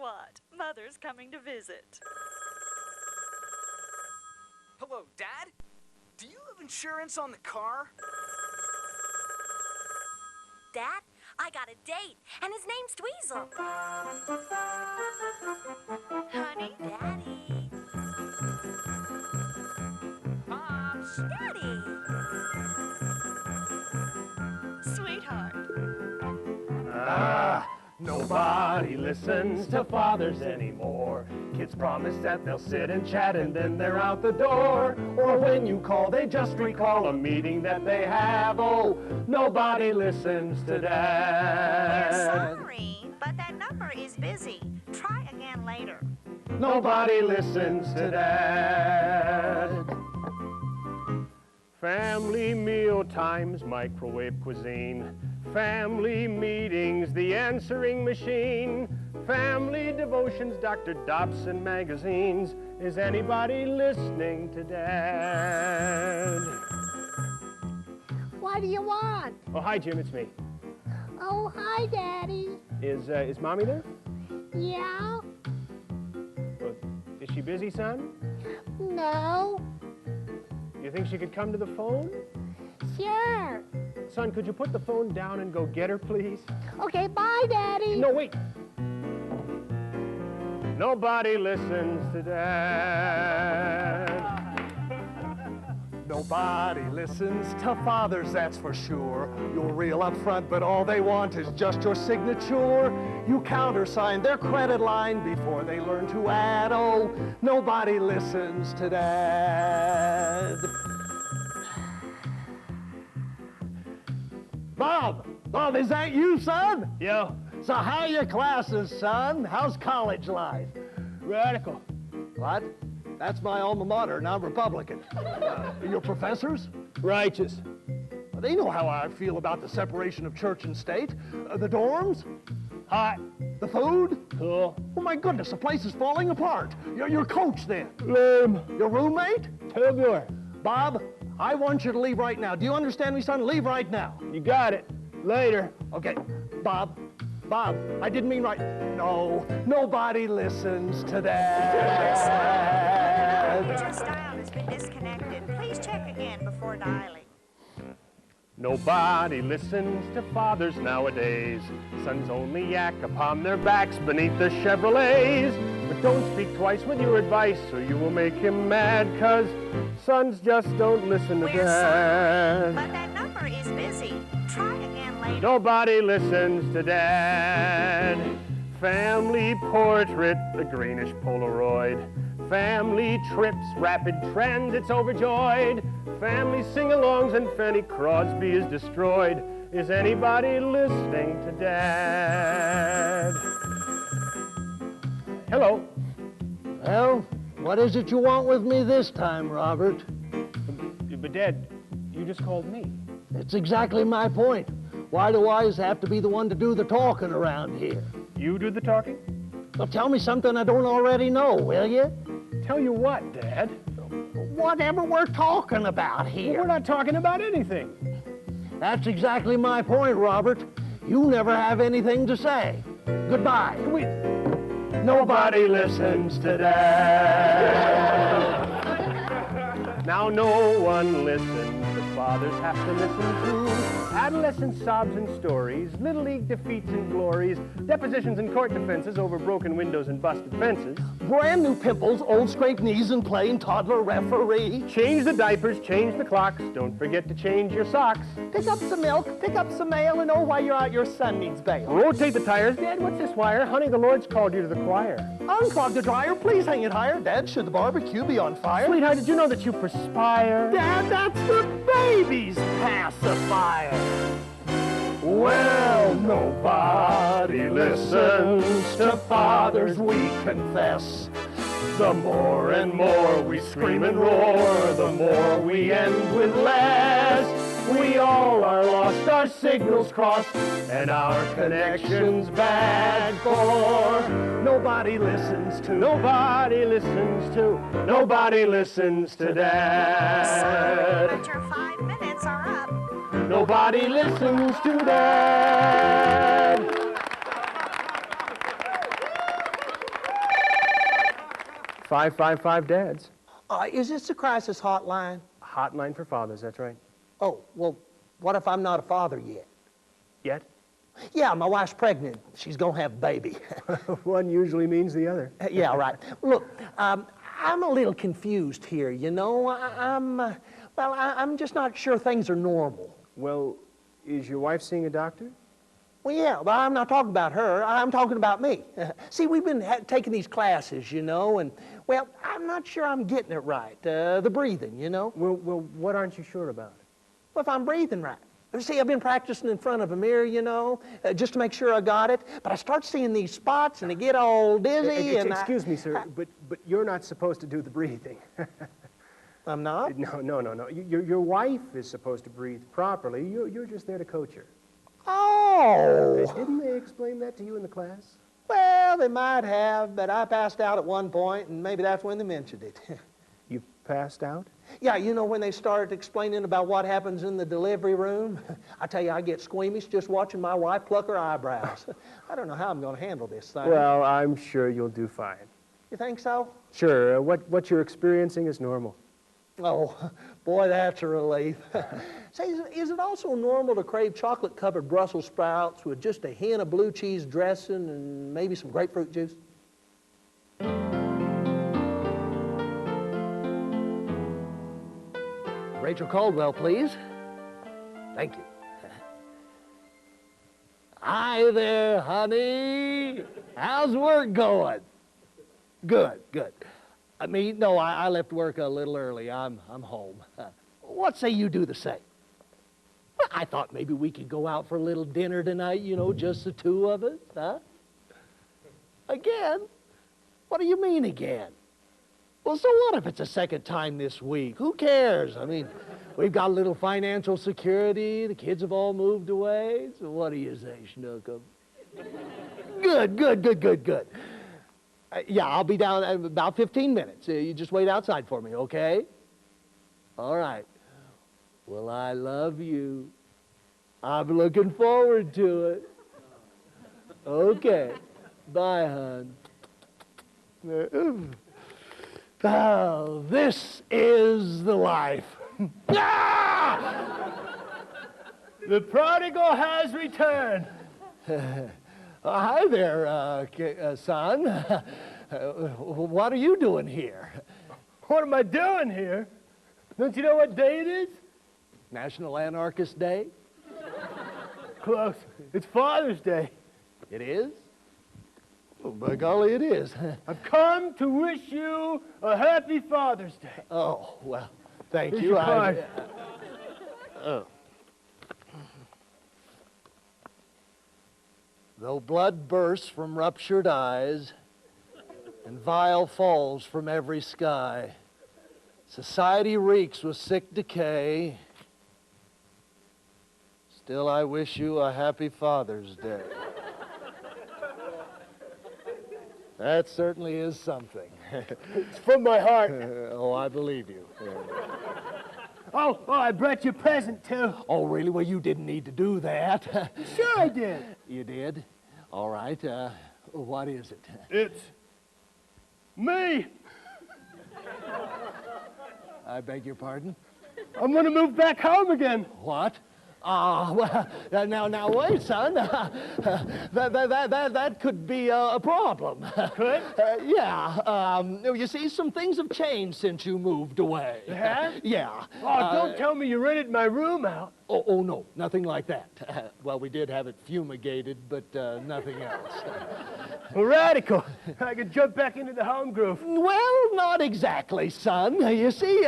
what? Mother's coming to visit. Hello, Dad? Do you have insurance on the car? Dad, I got a date, and his name's Dweezil. Honey? Daddy. Pops! Daddy. Sweetheart. Nobody listens to fathers anymore. Kids promise that they'll sit and chat and then they're out the door. Or when you call, they just recall a meeting that they have. Oh, nobody listens to We're Dad. sorry, but that number is busy. Try again later. Nobody listens to Dad. Family meal times, microwave cuisine. Family meetings, the answering machine. Family devotions, Dr. Dobson magazines. Is anybody listening to Dad? What do you want? Oh, hi, Jim, it's me. Oh, hi, Daddy. Is Mommy there? Yeah? Is she busy, son? No? You think she could come to the phone? Sure. Son, could you put the phone down and go get her, please? Okay, bye, Daddy. No, wait. Nobody listens to Dad. Nobody listens to fathers, that's for sure. You're real upfront, but all they want is just your signature. You countersign their credit line before they learn to add. Oh, nobody listens to Dad. Bob, is that you, son? Yo, So how are your classes, son? How's college life? radical. What? That's my alma mater, and I'm Republican. Your professors? Righteous. They know how I feel about the separation of church and state. The dorms? Hot. The food? Cool. Oh my goodness, the place is falling apart. Your coach then? Lame. Your roommate? Tubular. Bob, I want you to leave right now. Do you understand me, son? Leave right now. You got it. Later. Okay, Bob, I didn't mean right. No, nobody listens to that. Your dial has been disconnected. Please check again before dialing. Nobody listens to fathers nowadays. Sons only yak upon their backs beneath the Chevrolets. But don't speak twice with your advice, or you will make him mad, 'cause sons just don't listen to We're sorry, Dad. but that number is busy. Try again later. Nobody listens to Dad. Family portrait, the greenish Polaroid. Family trips, rapid transit's overjoyed. Family sing-alongs and Fanny Crosby is destroyed. Is anybody listening to Dad? Hello. Well, what is it you want with me this time, Robert? But Dad, you just called me. It's exactly my point. Why do I have to be the one to do the talking around here? You do the talking? Well, tell me something I don't already know, will you? Tell you what, Dad? Whatever we're talking about here. We're not talking about anything. That's exactly my point, Robert. You never have anything to say. Goodbye. Nobody listens to Dad. Now no one listens. The fathers have to listen to adolescent sobs and stories, Little League defeats and glories, depositions and court defenses over broken windows and busted fences. Brand new pimples, old scraped knees, and playing toddler referee. Change the diapers, change the clocks, don't forget to change your socks. Pick up some milk, pick up some mail, and oh, while you're out, your son needs bail. Rotate the tires. Dad, what's this wire? Honey, the Lord's called you to the choir. Unclog the dryer, please hang it higher. Dad, should the barbecue be on fire? Sweetheart, did you know that you perspire? Dad, that's the baby's pacifier. Well, nobody listens to fathers, we confess. The more and more we scream and roar, the more we end with less. We all are lost, our signals crossed, and our connections bad for. Nobody listens to, nobody listens to, nobody listens to Dad. But your 5 minutes are up. Nobody listens to Dad. 555 dads. Is this a crisis hotline? Hotline for fathers, that's right. Oh, well, what if I'm not a father yet? Yet? Yeah, my wife's pregnant. She's gonna have a baby. One usually means the other. Yeah, right. Look, I'm a little confused here, you know. I'm just not sure things are normal. Well, is your wife seeing a doctor? Well, yeah, but I'm not talking about her. I'm talking about me. See, we've been taking these classes, you know, and, well, I'm not sure I'm getting it right. The breathing, you know. Well, what aren't you sure about? Well, if I'm breathing right. See, I've been practicing in front of a mirror, you know, just to make sure I got it. But I start seeing these spots, and I get all dizzy, and Excuse me, sir, but you're not supposed to do the breathing. I'm not? No. Your wife is supposed to breathe properly. You're just there to coach her. Oh! Didn't they explain that to you in the class? Well, they might have, but I passed out at one point, and maybe that's when they mentioned it. You passed out? Yeah, you know, when they started explaining about what happens in the delivery room, I tell you, I get squeamish just watching my wife pluck her eyebrows. I don't know how I'm going to handle this thing. Well, I'm sure you'll do fine. You think so? Sure. What you're experiencing is normal. Oh, boy, that's a relief. Say, is it also normal to crave chocolate-covered Brussels sprouts with just a hint of blue cheese dressing and maybe some grapefruit juice? Rachel Caldwell, please. Thank you. Hi there, honey. How's work going? Good. I mean, no, I left work a little early. I'm home. What say you do the same? Well, I thought maybe we could go out for a little dinner tonight, you know, just the two of us, huh? Again? What do you mean again? Well, so what if it's a second time this week? Who cares? I mean, we've got a little financial security. The kids have all moved away. So what do you say, Schnookum? Good. Yeah, I'll be down in about 15 minutes. You just wait outside for me, okay? All right. Well, I love you. I'm looking forward to it. Okay. Bye, hon. Oh, this is the life. The prodigal has returned. Hi there, son. What are you doing here? What am I doing here? Don't you know what day it is? National Anarchist Day? Close. It's Father's Day. It is? Oh, by golly, it is. I've come to wish you a happy Father's Day. Oh, well, thank Here's you. your card. Though blood bursts from ruptured eyes and vile falls from every sky, society reeks with sick decay, still I wish you a happy Father's Day. That certainly is something. It's from my heart. Oh, I believe you. Oh, I brought you a present, too. Oh, really? Well, you didn't need to do that. Sure I did. You did? All right. What is it? It's me. I beg your pardon? I'm going to move back home again. What? Well, now, wait, son. That could be a problem. Could? Yeah. You see, some things have changed since you moved away. They have? Yeah. Oh, don't tell me you rented my room out. Oh, no, nothing like that. Well, we did have it fumigated, but nothing else. Well, radical. I could jump back into the home groove. Well, not exactly, son. You see,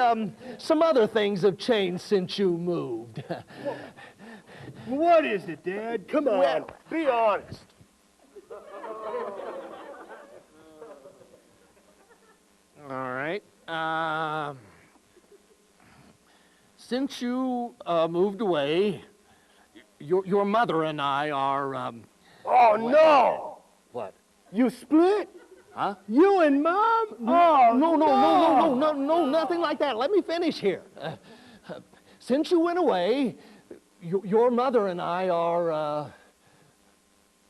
some other things have changed since you moved. What is it, Dad? Come on, Well, be honest. All right. Since you moved away, your mother and I are. Oh, no! What? You split? Huh? You and Mom? Oh, No, nothing like that. Let me finish here. Since you went away, your mother and I are Well,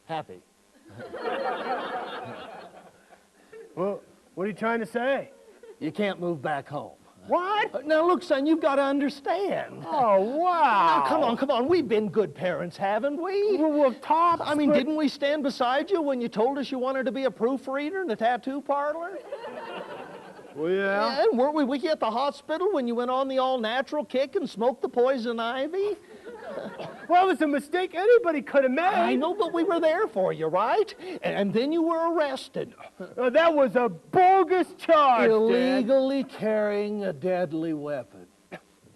happy. What are you trying to say? You can't move back home. What? Now, look, son, you've got to understand. Oh, wow. Now, come on. We've been good parents, haven't we? Well, Tops, I mean, but- didn't we stand beside you when you told us you wanted to be a proofreader in a tattoo parlor? Well, yeah. And weren't we with you at the hospital when you went on the all-natural kick and smoked the poison ivy? Well, it was a mistake anybody could have made. I know, but we were there for you, right? And then you were arrested. That was a bogus charge, Dad. Illegally carrying a deadly weapon.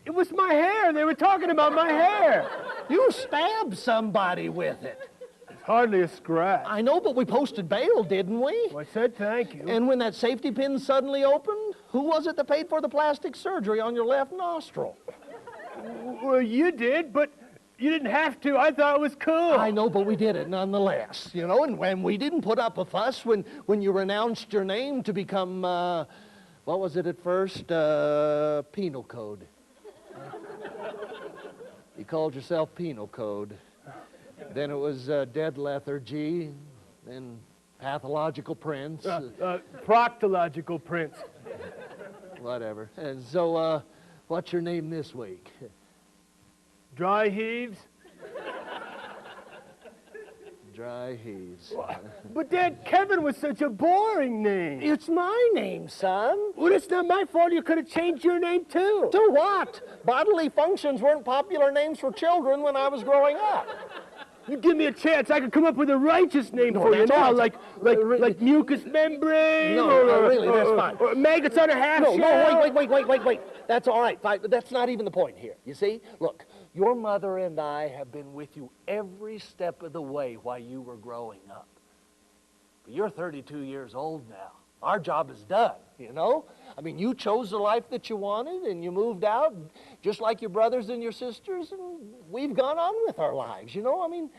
It was my hair. They were talking about my hair. You stabbed somebody with it. It's hardly a scratch. I know, but we posted bail, didn't we? Well, I said thank you. And when that safety pin suddenly opened, who was it that paid for the plastic surgery on your left nostril? Well, you did, but you didn't have to. I thought it was cool. I know, but we did it nonetheless, you know, and when we didn't put up a fuss when you renounced your name to become, what was it at first? Penal Code. You called yourself Penal Code. Then it was Dead Lethargy, then Pathological Prince. Proctological Prince. Whatever. And so, what's your name this week? Dry heaves. Dry Heaves. But Dad, Kevin was such a boring name. It's my name, son. Well, it's not my fault. You could have changed your name, too. To what? Bodily functions weren't popular names for children when I was growing up. You give me a chance, I could come up with a righteous name for you that's now, right. like mucous membrane. No, or, really, that's or- fine. Or maggots on a half No, shell. wait. That's all right. Fine. That's not even the point here. You see? Look, your mother and I have been with you every step of the way while you were growing up. But you're 32 years old now. Our job is done, you know? I mean, you chose the life that you wanted, and you moved out just like your brothers and your sisters, and we've gone on with our lives, you know? I mean,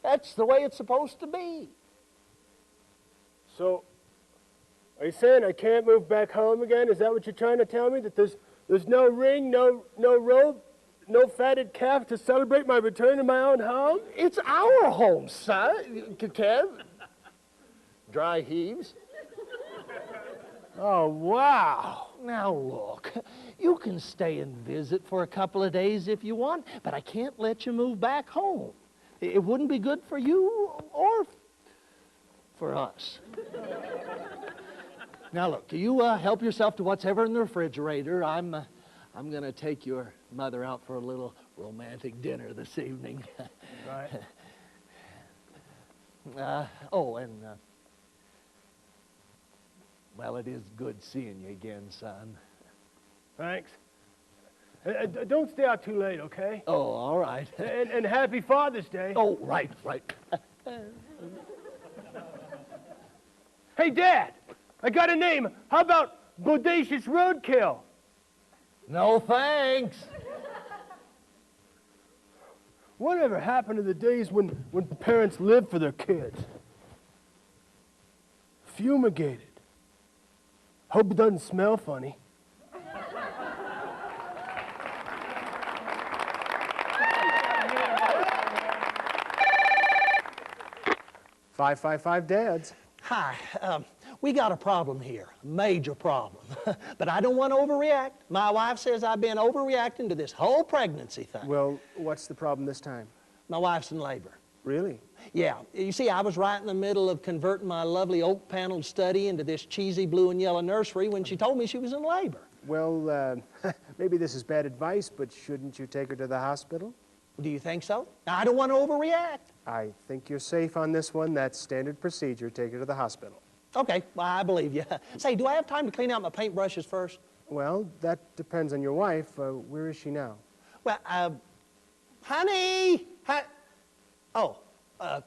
that's the way it's supposed to be. So, are you saying I can't move back home again? Is that what you're trying to tell me? That there's no ring, no robe, no fatted calf to celebrate my return to my own home? It's our home, son. Kev. Dry Heaves. Oh, wow. Now look, you can stay and visit for a couple of days if you want, but I can't let you move back home. It wouldn't be good for you or for us. Now look, you help yourself to whatever in the refrigerator. I'm gonna take your mother out for a little romantic dinner this evening. Right. Well, it is good seeing you again, son. Thanks. Don't stay out too late, okay? Oh, all right. And happy Father's Day. Oh, right. Hey, Dad, I got a name. How about Bodacious Roadkill? No thanks. Whatever happened to the days when parents lived for their kids? Fumigated. Hope it doesn't smell funny. Five dads. Hi. We got a problem here, a major problem. But I don't want to overreact. My wife says I've been overreacting to this whole pregnancy thing. Well, what's the problem this time? My wife's in labor. Really? Yeah. You see, I was right in the middle of converting my lovely oak-paneled study into this cheesy blue and yellow nursery when she told me she was in labor. Well, maybe this is bad advice, but shouldn't you take her to the hospital? Do you think so? Now, I don't want to overreact. I think you're safe on this one. That's standard procedure. Take her to the hospital. Okay, well, I believe you. Say, do I have time to clean out my paintbrushes first? Well, that depends on your wife. Where is she now? Well, honey!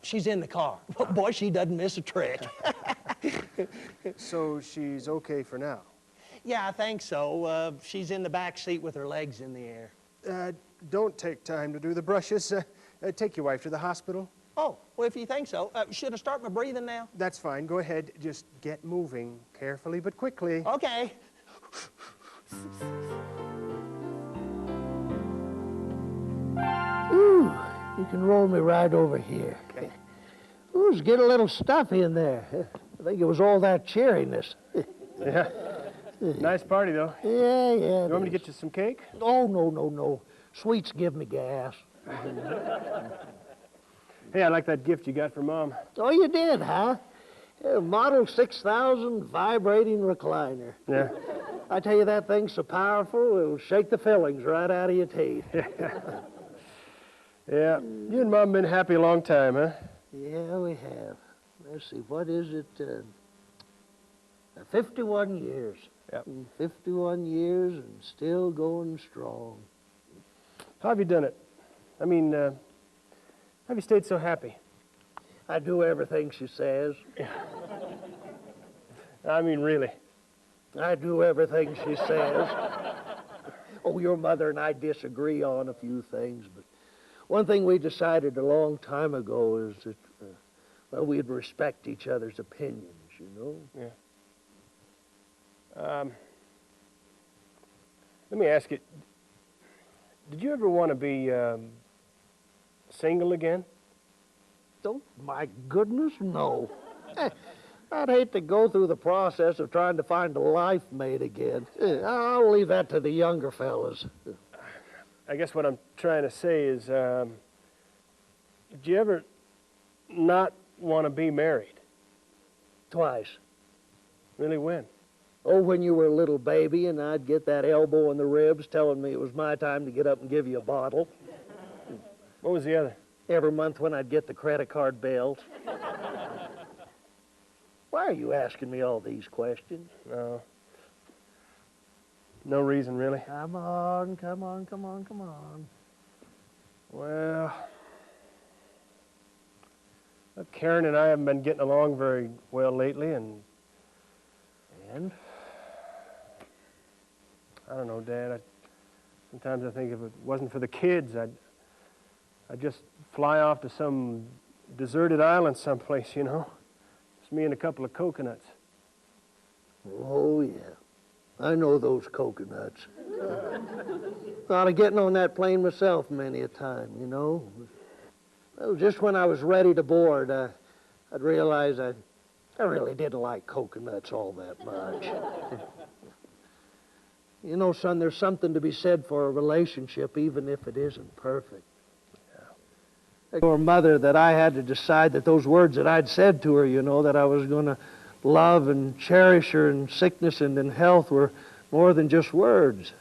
She's in the car. Boy, she doesn't miss a trick. So she's okay for now? Yeah, I think so. She's in the back seat with her legs in the air. Don't take time to do the brushes. Take your wife to the hospital. Oh, well, if you think so. Should I start my breathing now? That's fine. Go ahead. Just get moving. Carefully but quickly. Okay. Ooh, you can roll me right over here. Okay. Ooh, it's getting a little stuffy in there. I think it was all that cheeriness. Yeah. Nice party, though. Yeah, yeah. You want me to get you some cake? Oh, no, no, no. Sweets give me gas. Hey, I like that gift you got for Mom. Oh, you did, huh? Yeah, Model 6000 vibrating recliner. Yeah. I tell you, that thing's so powerful, it'll shake the fillings right out of your teeth. Yeah. You and Mom been happy a long time, huh? Yeah, we have. Let's see, what is it? 51 years. Yep. 51 years and still going strong. How have you done it? I mean, how have you stayed so happy? I do everything she says. I mean, really. I do everything she says. Oh, your mother and I disagree on a few things, but one thing we decided a long time ago is that, well, we'd respect each other's opinions, you know? Yeah. Let me ask you, did you ever want to be single again? Oh, my goodness, no. I'd hate to go through the process of trying to find a life mate again. I'll leave that to the younger fellas. I guess what I'm trying to say is, did you ever not want to be married? Twice. Really, when? Oh, when you were a little baby and I'd get that elbow in the ribs telling me it was my time to get up and give you a bottle. What was the other? Every month when I'd get the credit card bills. Why are you asking me all these questions? No. No reason, really. Come on, come on, come on, come on. Well, Karen and I haven't been getting along very well lately, and I don't know, Dad. Sometimes I think if it wasn't for the kids, I'd just fly off to some deserted island someplace, you know? Just me and a couple of coconuts. Oh, yeah. I know those coconuts. Thought of getting on that plane myself many a time, you know? Well, just when I was ready to board, I'd realize I really didn't like coconuts all that much. You know, son, there's something to be said for a relationship, even if it isn't perfect. Your mother, that I had to decide that those words that I'd said to her, you know, that I was going to love and cherish her in sickness and in health, were more than just words.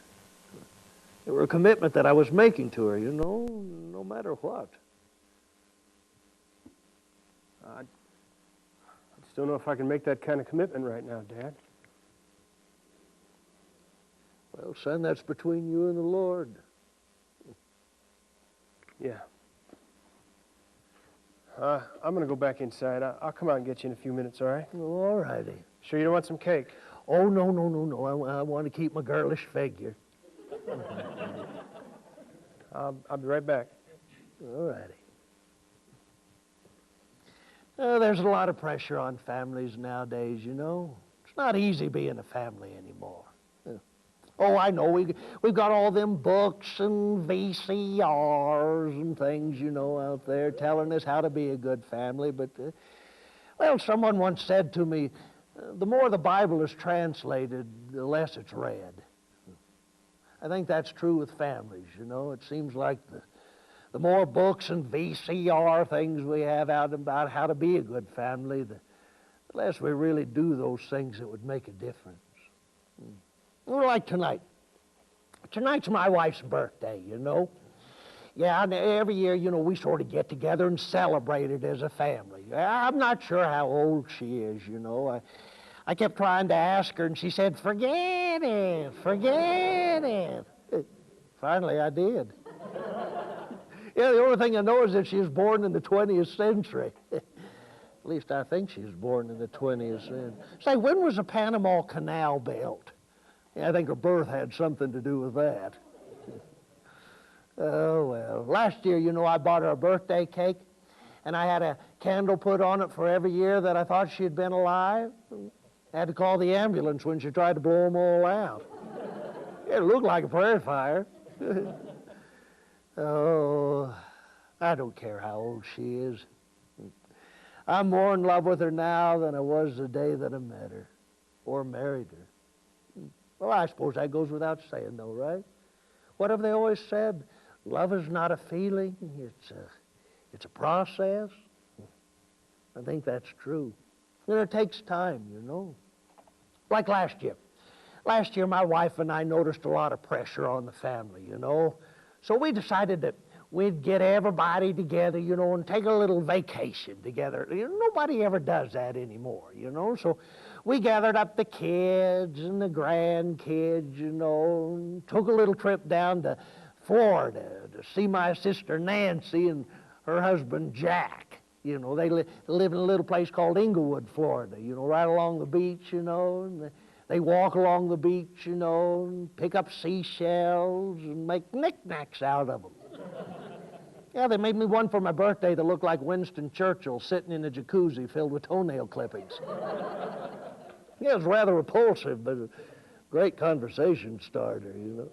They were a commitment that I was making to her, you know, no matter what. I just don't know if I can make that kind of commitment right now, Dad. Well, son, that's between you and the Lord. Yeah. I'm going to go back inside. I'll come out and get you in a few minutes, all right? All righty. Sure you don't want some cake? Oh, no, no, no, no. I want to keep my girlish figure. I'll be right back. All righty. There's a lot of pressure on families nowadays, you know. It's not easy being a family anymore. Oh, I know. We've got all them books and VCRs and things, you know, out there telling us how to be a good family. But, well, someone once said to me, the more the Bible is translated, the less it's read. I think that's true with families, you know. It seems like the more books and VCR things we have out about how to be a good family, the less we really do those things that would make a difference. Well, like tonight. Tonight's my wife's birthday, you know. Yeah, and every year, you know, we sort of get together and celebrate it as a family. I'm not sure how old she is, you know. I kept trying to ask her, and she said, forget it, forget it. Finally, I did. Yeah, the only thing I know is that she was born in the 20th century. At least I think she was born in the 20th century. Say, when was the Panama Canal built? Yeah, I think her birth had something to do with that. Oh, well. Last year, you know, I bought her a birthday cake, and I had a candle put on it for every year that I thought she had been alive. I had to call the ambulance when she tried to blow them all out. It looked like a prairie fire. Oh, I don't care how old she is. I'm more in love with her now than I was the day that I met her. or married her. Well, I suppose that goes without saying, though, right? What have they always said? Love is not a feeling, it's a process. I think that's true. And it takes time, you know. Like last year. Last year, my wife and I noticed a lot of pressure on the family, you know. So we decided that we'd get everybody together, you know, and take a little vacation together. You know, nobody ever does that anymore, you know. So we gathered up the kids and the grandkids, you know, and took a little trip down to Florida to see my sister Nancy and her husband Jack. You know, they live in a little place called Inglewood, Florida, you know, right along the beach, you know, and they walk along the beach, you know, and pick up seashells and make knickknacks out of them. Yeah, they made me one for my birthday that looked like Winston Churchill sitting in a jacuzzi filled with toenail clippings. Yeah, it was rather repulsive, but a great conversation starter, you know.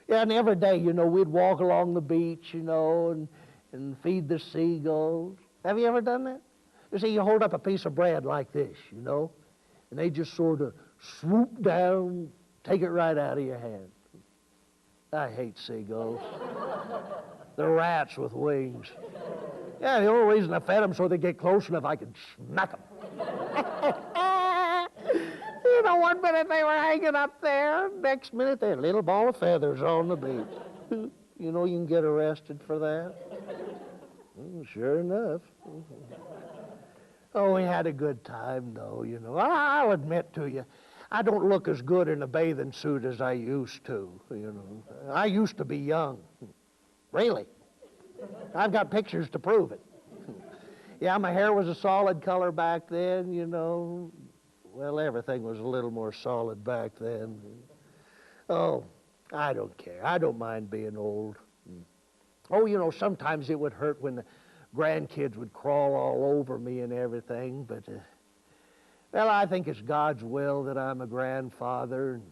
Yeah, and every day, you know, we'd walk along the beach, you know, and feed the seagulls. Have you ever done that? You see, you hold up a piece of bread like this, you know, and they just sort of swoop down, take it right out of your hand. I hate seagulls. They're rats with wings. Yeah, the only reason I fed them so they get close enough I could smack them. You know, one minute they were hanging up there, next minute they're a little ball of feathers on the beach. You know you can get arrested for that. Sure enough. Oh, we had a good time, though, you know. I'll admit to you, I don't look as good in a bathing suit as I used to, you know. I used to be young. Really. I've got pictures to prove it. Yeah, my hair was a solid color back then, you know. Well, everything was a little more solid back then. Oh, I don't care. I don't mind being old. Oh, you know, sometimes it would hurt when the grandkids would crawl all over me and everything, but, well, I think it's God's will that I'm a grandfather, and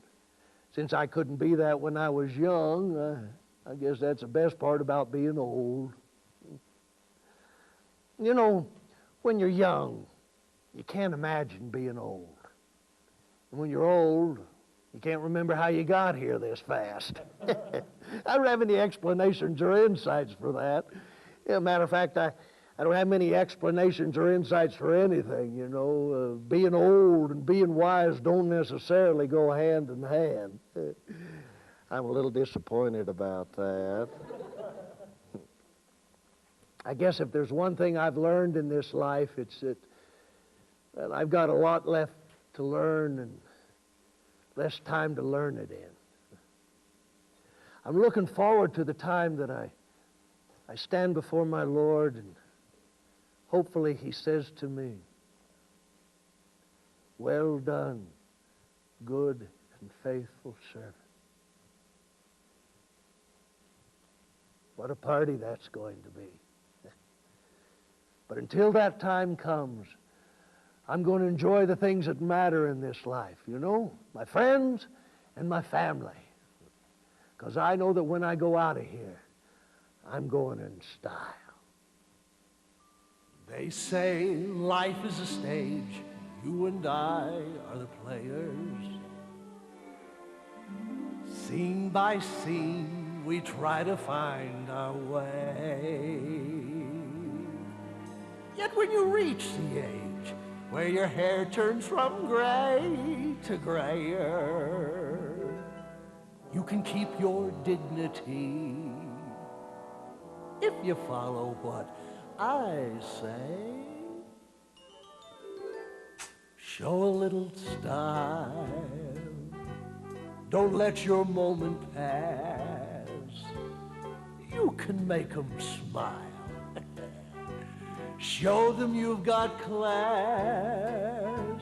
since I couldn't be that when I was young, I guess that's the best part about being old. You know, when you're young, you can't imagine being old. And when you're old, you can't remember how you got here this fast. I don't have any explanations or insights for that. Matter of fact, I don't have many explanations or insights for anything, you know. Being old and being wise don't necessarily go hand in hand. I'm a little disappointed about that. I guess if there's one thing I've learned in this life, it's that, well, I've got a lot left to learn and less time to learn it in. I'm looking forward to the time that I stand before my Lord and hopefully he says to me, "Well done, good and faithful servant." What a party that's going to be. But until that time comes, I'm going to enjoy the things that matter in this life, you know, my friends and my family. Because I know that when I go out of here, I'm going in style. They say life is a stage, you and I are the players. Scene by scene, we try to find our way. Yet when you reach the age where your hair turns from gray to grayer, you can keep your dignity if you follow what I say. Show a little style. Don't let your moment pass. You can make them smile. Show them you've got class.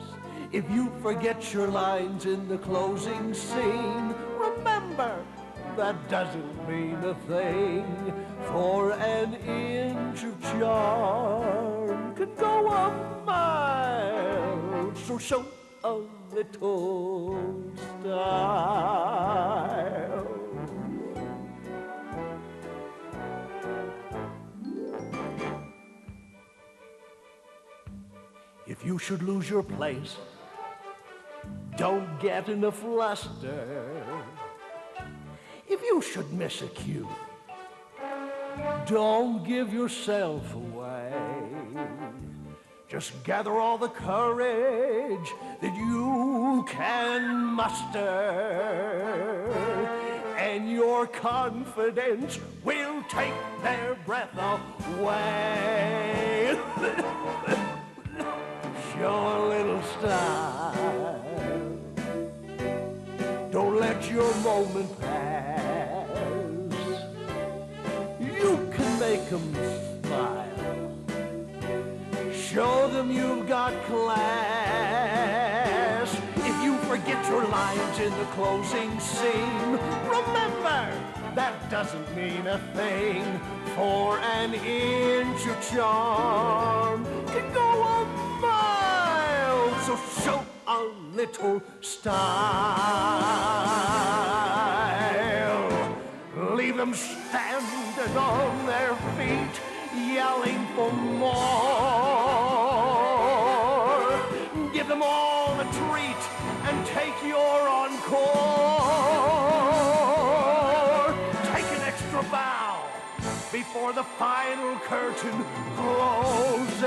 If you forget your lines in the closing scene, remember, that doesn't mean a thing. For an inch of charm can go a mile. So show a little style. If you should lose your place Don't get in a fluster. If you should miss a cue, don't give yourself away. Just gather all the courage that you can muster, and your confidence will take their breath away. Show a little style. Don't let your moment pass. You can make them smile. Show them you've got class. If you forget your lines in the closing scene, remember, that doesn't mean a thing. For an inch of charm can go a mile. So show a little style. Leave them standing on their feet, yelling for more. Give them all a treat and take your encore. Take an extra bow before the final curtain closes.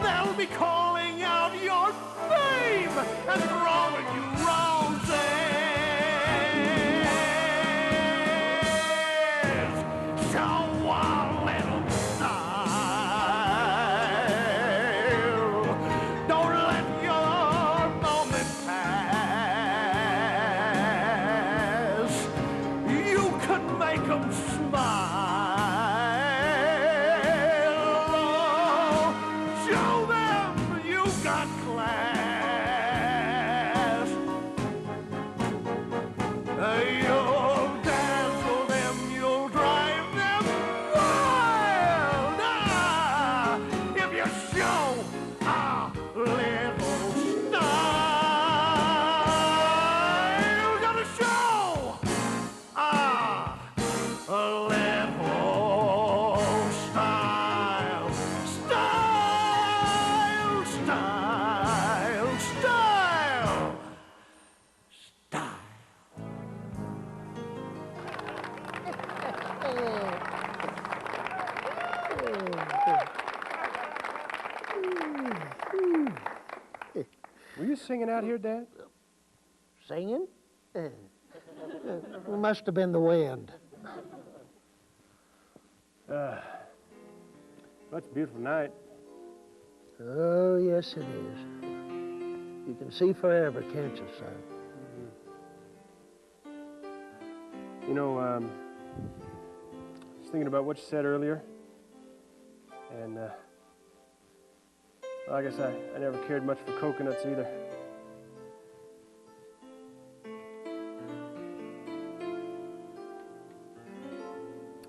They'll be calling out your name and throwing you roses. Show a little style. Don't let your moment pass. You can make them smile. Show them you've got class. You'll dazzle them, you'll drive them wild. If you show a little style, gotta show a little style. Style, style, style, style. Were you singing out here, Dad? Singing? It must have been the wind. Well, it's a beautiful night. Oh, yes, it is. You can see forever, can't you, son? You know, I was thinking about what you said earlier. And, well, I guess I never cared much for coconuts either.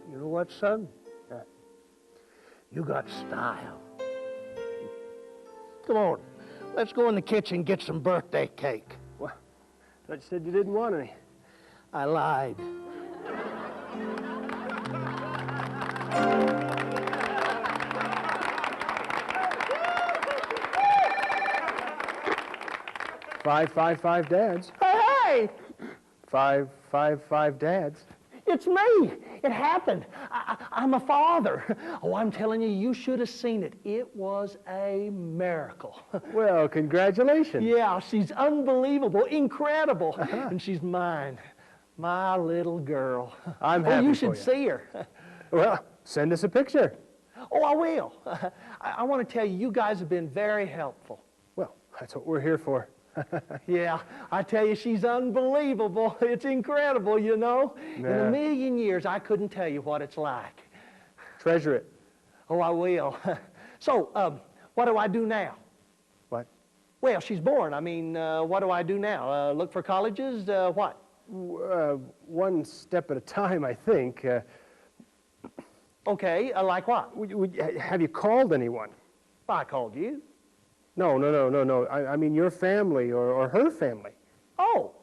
You know what, son? Yeah. You got style. Come on, let's go in the kitchen and get some birthday cake. Well, I thought you said you didn't want any. I lied. Five dads. Hey! 5 dads. It's me. It happened. I'm a father. Oh, I'm telling you, you should have seen it. It was a miracle. Well, congratulations. Yeah, she's unbelievable, incredible. And she's mine, my little girl. I'm happy you for should you. see her. Well, send us a picture. Oh, I will. I want to tell you, you guys have been very helpful. Well, that's what we're here for. Yeah, I tell you, she's unbelievable. It's incredible, you know. In Yeah. a million years, I couldn't tell you what it's like. Treasure it. Oh, I will. So, what do I do now? What? Well, she's born. I mean, what do I do now? Look for colleges? What? One step at a time, I think. Okay, like what? Have you called anyone? I called you. No. I mean your family or her family. Oh,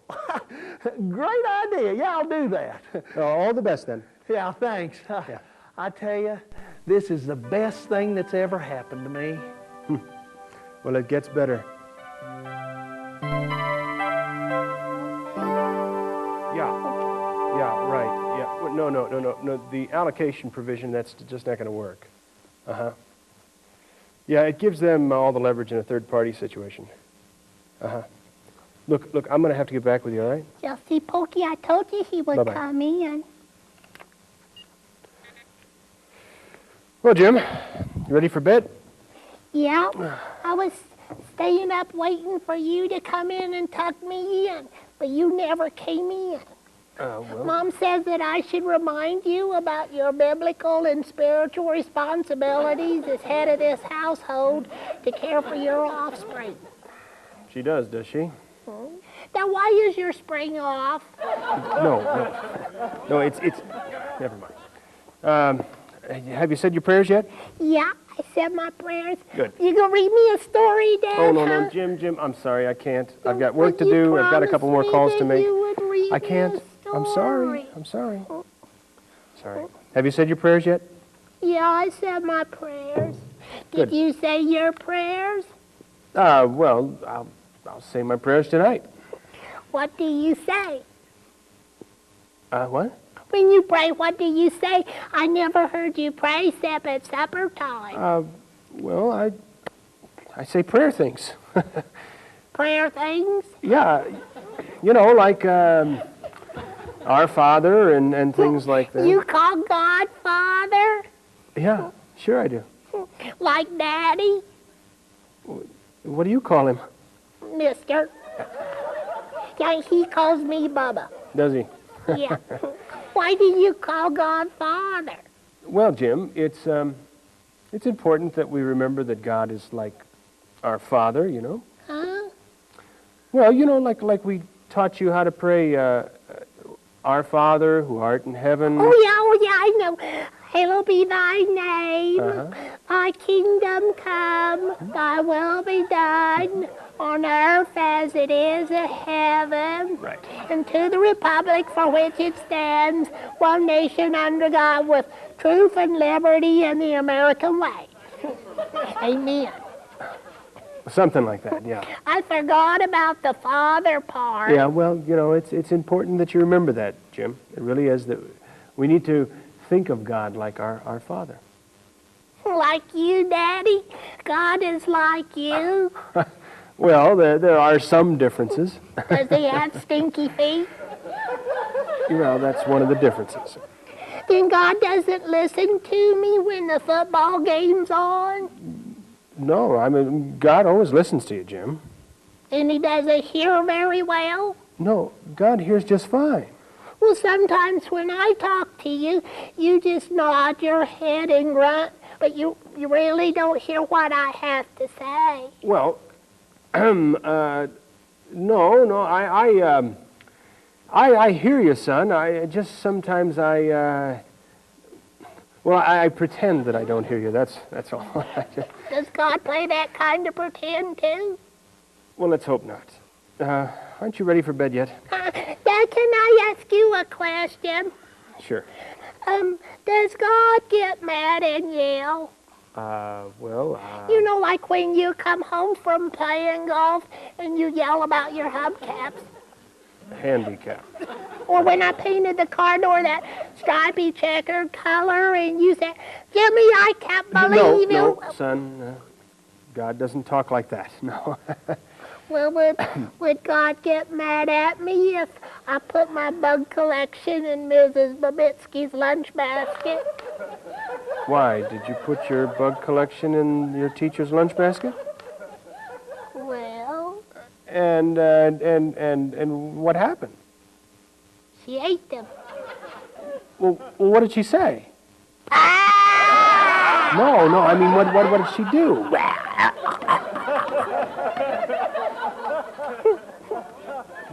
great idea. Yeah, I'll do that. All the best then. Yeah, thanks. Yeah. I tell you, this is the best thing that's ever happened to me. Well, it gets better. No. The allocation provision, that's just not going to work. Uh-huh. Yeah, it gives them all the leverage in a third-party situation. Uh-huh. Look, I'm going to have to get back with you, all right? Chelsea Pokey, I told you he would Bye-bye. come in. Well, Jim, you ready for bed? Yeah, I was staying up waiting for you to come in and tuck me in, but you never came in. Well, Mom says that I should remind you about your biblical and spiritual responsibilities as head of this household to care for your offspring. she does she? Now, why is your spring off? No, it's, never mind. Have you said your prayers yet? Yeah, I said my prayers. Good. You gonna read me a story, Dad? Oh, no, huh? Jim, I'm sorry, I can't. I've got work to Would you do, I've got a couple more promise calls me to that make. you would read I me can't. a I'm story? sorry. Sorry. Have you said your prayers yet? Yeah, I said my prayers. Did Good. you say your prayers? Well, I'll say my prayers tonight. What do you say? What? When you pray, what do you say? I never heard you pray except at supper time. Well, I say prayer things. Prayer things? Yeah, like Our Father and things like that. You call God Father? Yeah, sure I do. Like Daddy? What do you call him? Mister? Yeah, he calls me Bubba. Does he? Yeah. Why do you call God Father? Well, Jim, it's important that we remember that God is like our Father, Huh? Well, like we taught you how to pray, Our Father who art in heaven. Oh yeah, I know. Hallowed be thy name. Thy kingdom come. Thy will be done on earth as it is in heaven. Right. And to the republic for which it stands, one nation under God with truth and liberty and the American way. Amen. Something like that, yeah. I forgot about the Father part. Yeah, well, it's important that you remember that, Jim. It really is that we need to think of God like our Father. Like you, Daddy? God is like you? Well, there are some differences. Does he have stinky feet? Well, that's one of the differences. Then God doesn't listen to me when the football game's on? No, I mean, God always listens to you, Jim. And he doesn't hear very well? No, God hears just fine. Well, sometimes when I talk to you, you just nod your head and grunt, but you really don't hear what I have to say. Well, no, I hear you, son. I just sometimes I pretend that I don't hear you. That's all. Does God play that kind of pretend, too? Well, let's hope not. Aren't you ready for bed yet? Dad, can I ask you a question? Sure. Does God get mad and yell? You You know, like when you come home from playing golf and you yell about your hubcaps? handicap. Or when I painted the car door that stripy checkered color and you said, Jimmy, I can't believe you. No, son. God doesn't talk like that. No. Well, would God get mad at me if I put my bug collection in Mrs. Babitsky's lunch basket? Why? Did you put your bug collection in your teacher's lunch basket? Well, And what happened? she ate them. Well, what did she say? Ah! No, I mean, what did she do?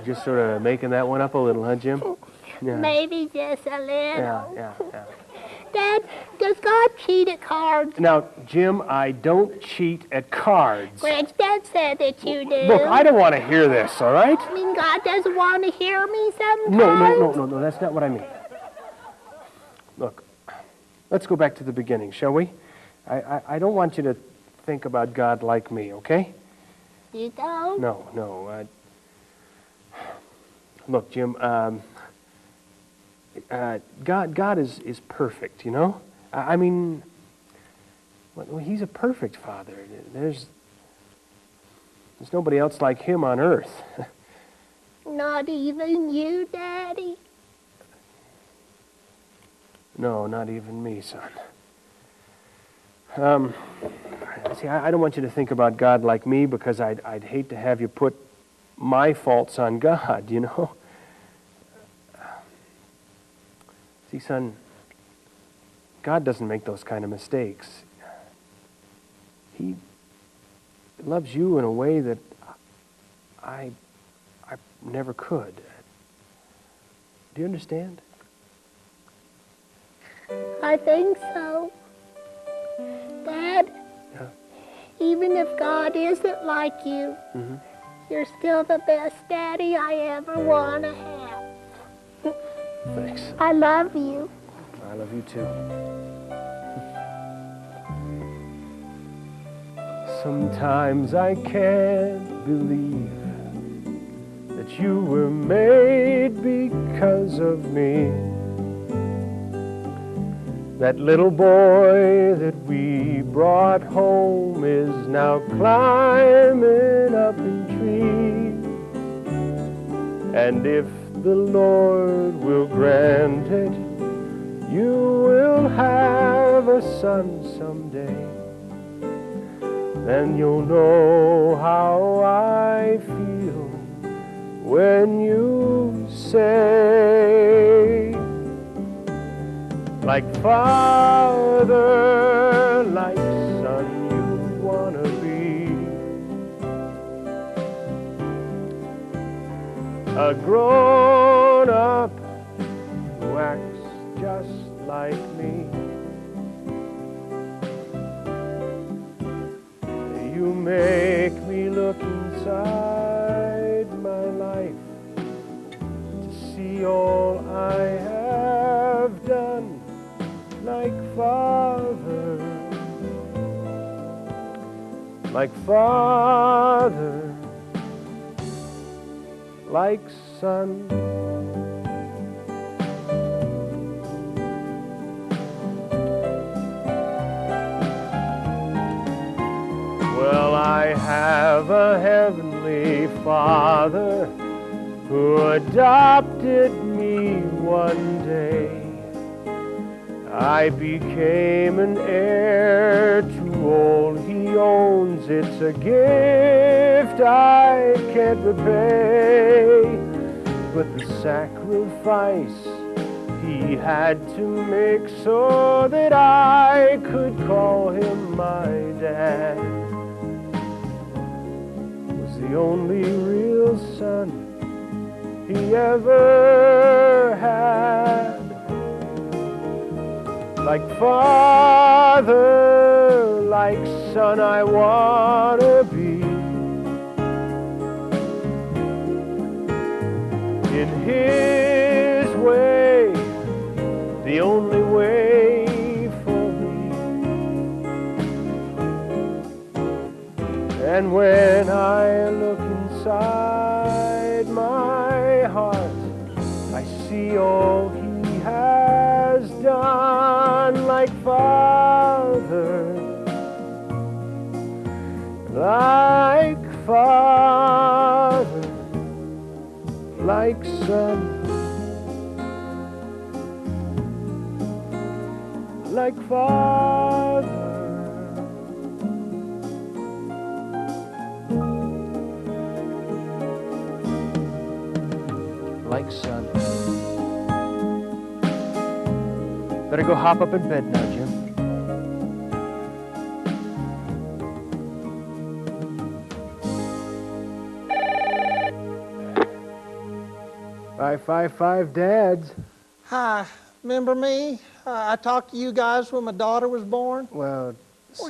Just sort of making that one up a little, huh, Jim? Yeah. Maybe just a little. Yeah. Dad, does God cheat at cards? Now, Jim, I don't cheat at cards. Granddad said that you do. Look, I don't want to hear this, all right? I mean, God doesn't want to hear me sometimes. No, that's not what I mean. Look, let's go back to the beginning, shall we? I don't want you to think about God like me, okay? You don't? No. Look, Jim, God is perfect, you know? I mean, well, He's a perfect Father. There's nobody else like Him on earth. Not even you, Daddy? No, not even me, son. See, I don't want you to think about God like me, because I'd hate to have you put my faults on God, you know? See, son, God doesn't make those kind of mistakes. He loves you in a way that I never could. Do you understand? I think so. Dad, Yeah. even if God isn't like you, you're still the best daddy I ever want to have. Thanks. I love you. I love you too. Sometimes I can't believe that you were made because of me. That little boy that we brought home is now climbing up in trees. And if the Lord will grant it, you will have a son someday. Then you'll know how I feel when you say, like father, like son, you wanna be a grown-up who acts just like me. You make me look inside my life to see all I have done. Like father, like son. Well, I have a heavenly Father who adopted me one day. I became an heir to all he owns. It's a gift I can't repay. But the sacrifice he had to make so that I could call him my dad was the only real son he ever had. Like father, like son, I wanna be. In his way, the only way for me. And when I look inside my heart, I see all he has done. Like father, like son, like father, like son. Better go hop up in bed now, Jim. Five dads. Hi, remember me? I talked to you guys when my daughter was born. Well,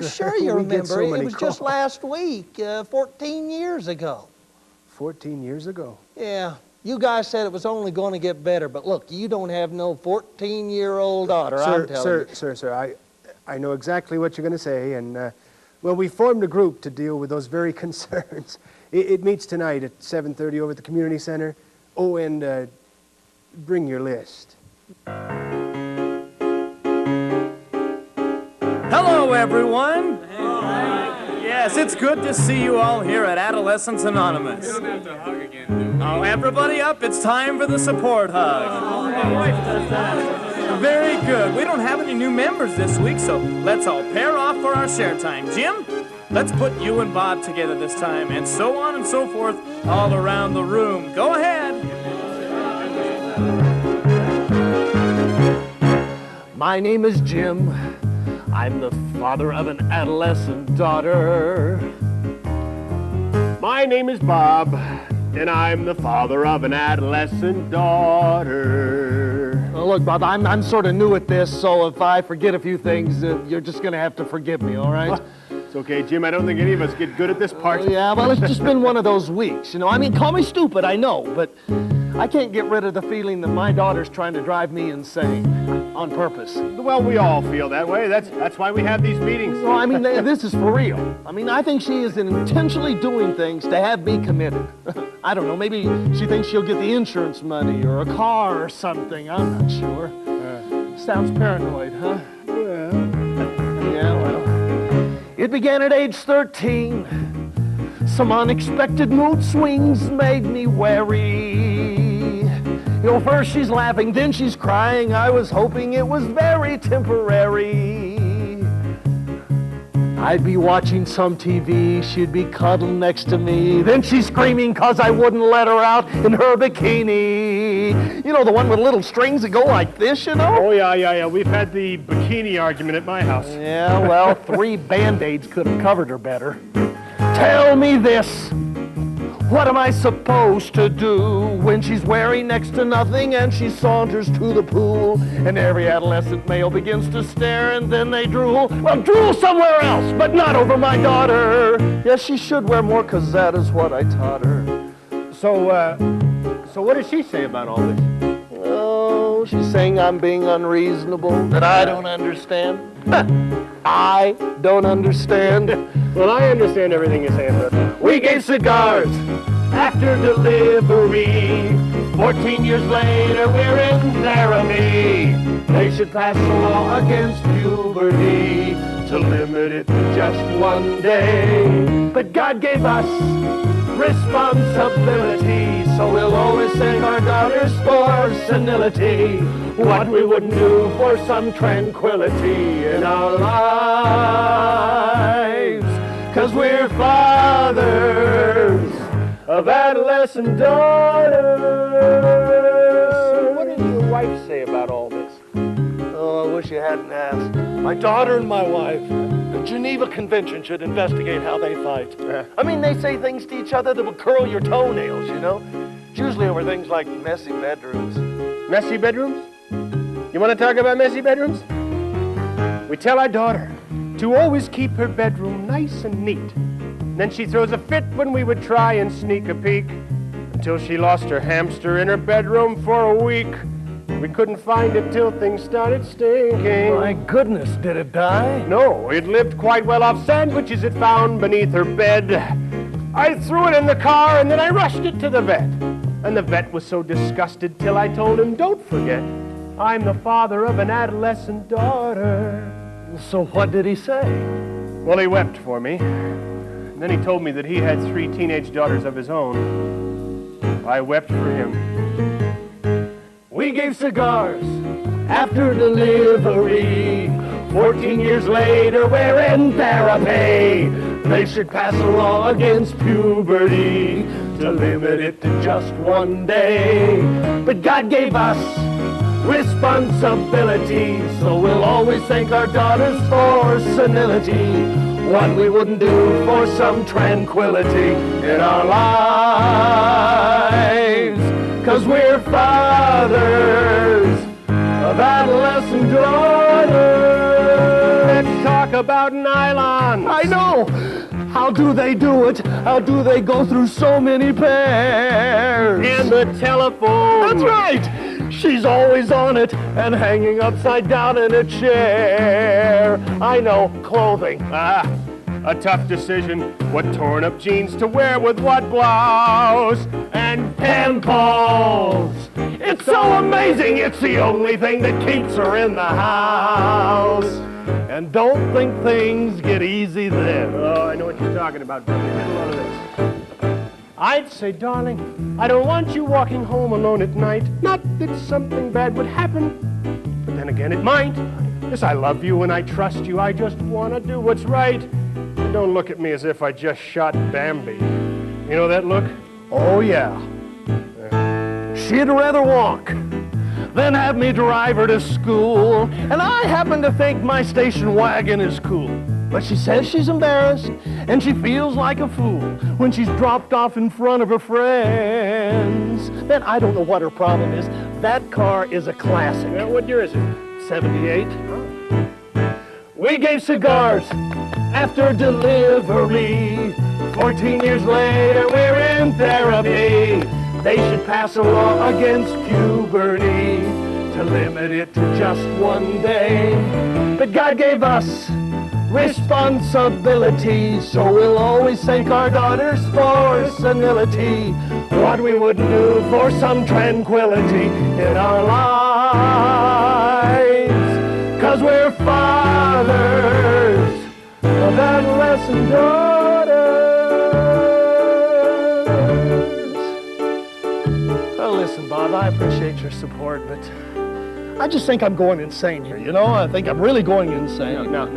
Sure you we get remember. so It many was just calls. last week, 14 years ago. 14 years ago. Yeah, you guys said it was only going to get better, but look, you don't have no 14-year-old daughter, I'm telling you. Sir, I know exactly what you're going to say, and, well, we formed a group to deal with those very concerns. It meets tonight at 7:30 over at the community center. Oh, and bring your list. Hello, everyone. Yes, it's good to see you all here at Adolescents Anonymous. We don't have to hug again, do we? Oh, everybody up, it's time for the support hug. My wife does that. Very good. We don't have any new members this week, so let's all pair off for our share time. Jim, let's put you and Bob together this time, and so on and so forth all around the room. Go ahead. My name is Jim. I'm the father of an adolescent daughter. My name is Bob, and I'm the father of an adolescent daughter. Oh, look, Bob, I'm sort of new at this, so if I forget a few things, you're just going to have to forgive me, all right? It's okay, Jim. I don't think any of us get good at this part. Yeah, well, it's just been one of those weeks, you know. I mean, call me stupid, I know, but I can't get rid of the feeling that my daughter's trying to drive me insane on purpose. Well, we all feel that way. That's why we have these meetings. Well, I mean, this is for real. I mean, I think she is intentionally doing things to have me committed. I don't know, maybe she thinks she'll get the insurance money or a car or something. I'm not sure. Sounds paranoid, huh? Yeah, well. It began at age 13. Some unexpected mood swings made me wary. You know, first she's laughing, then she's crying. I was hoping it was very temporary. I'd be watching some TV, she'd be cuddling next to me. Then she's screaming 'cause I wouldn't let her out in her bikini. You know, the one with little strings that go like this, you know? Oh, yeah. We've had the bikini argument at my house. Yeah, well, 3 Band-Aids could have covered her better. Tell me this. What am I supposed to do when she's wearing next to nothing and she saunters to the pool and every adolescent male begins to stare and then they drool? Well, drool somewhere else, but not over my daughter. Yes, she should wear more 'cause that is what I taught her. So what does she say about all this? Oh, she's saying I'm being unreasonable, that I don't understand. I don't understand. Well, I understand everything you're saying, but we gave cigars after delivery. 14 years later, we're in therapy. They should pass a law against puberty to limit it to just one day. But God gave us responsibility, so we'll always thank our daughters for senility. What we wouldn't do for some tranquility in our lives, 'cause we're fathers of adolescent daughters. So what did your wife say about all this? Oh, I wish you hadn't asked. My daughter and my wife. The Geneva Convention should investigate how they fight. I mean, they say things to each other that will curl your toenails, you know? It's usually over things like messy bedrooms. Messy bedrooms? You want to talk about messy bedrooms? We tell our daughter to always keep her bedroom nice and neat. Then she throws a fit when we would try and sneak a peek, until she lost her hamster in her bedroom for a week. We couldn't find it till things started stinking. My goodness, did it die? No, it lived quite well off sandwiches it found beneath her bed. I threw it in the car and then I rushed it to the vet. And the vet was so disgusted till I told him, don't forget, I'm the father of an adolescent daughter. So what did he say? Well, he wept for me. Then he told me that he had 3 teenage daughters of his own. I wept for him. We gave cigars after delivery. 14 years later, we're in therapy. They should pass a law against puberty to limit it to just one day. But God gave us responsibility, so we'll always thank our daughters for senility. What we wouldn't do for some tranquility in our lives, 'cause we're fathers of adolescent daughters. Let's talk about nylon. I know. How do they do it? How do they go through so many pairs? And the telephone. That's right. She's always on it and hanging upside down in a chair. I know, clothing. A tough decision, what torn up jeans to wear with what blouse. And pen pals. It's so amazing, it's the only thing that keeps her in the house. And don't think things get easy then. Oh, I know what you're talking about, brother. Get a load of this. I'd say, darling, I don't want you walking home alone at night. Not that something bad would happen, but then again it might. Yes, I love you and I trust you. I just want to do what's right. And don't look at me as if I just shot Bambi. You know that look? Oh, yeah. She'd rather walk than have me drive her to school. And I happen to think my station wagon is cool. But she says she's embarrassed and she feels like a fool when she's dropped off in front of her friends. Then I don't know what her problem is. That car is a classic. Yeah, what year is it? 78. We gave cigars after delivery. 14 years later, we're in therapy. They should pass a law against puberty to limit it to just one day. But God gave us responsibility, so we'll always thank our daughters for senility. What we wouldn't do for some tranquility in our lives, 'cause we're fathers of adolescent daughters. Well, listen, Bob, I appreciate your support, but I just think I'm going insane here, you know? I think I'm really going insane. Now,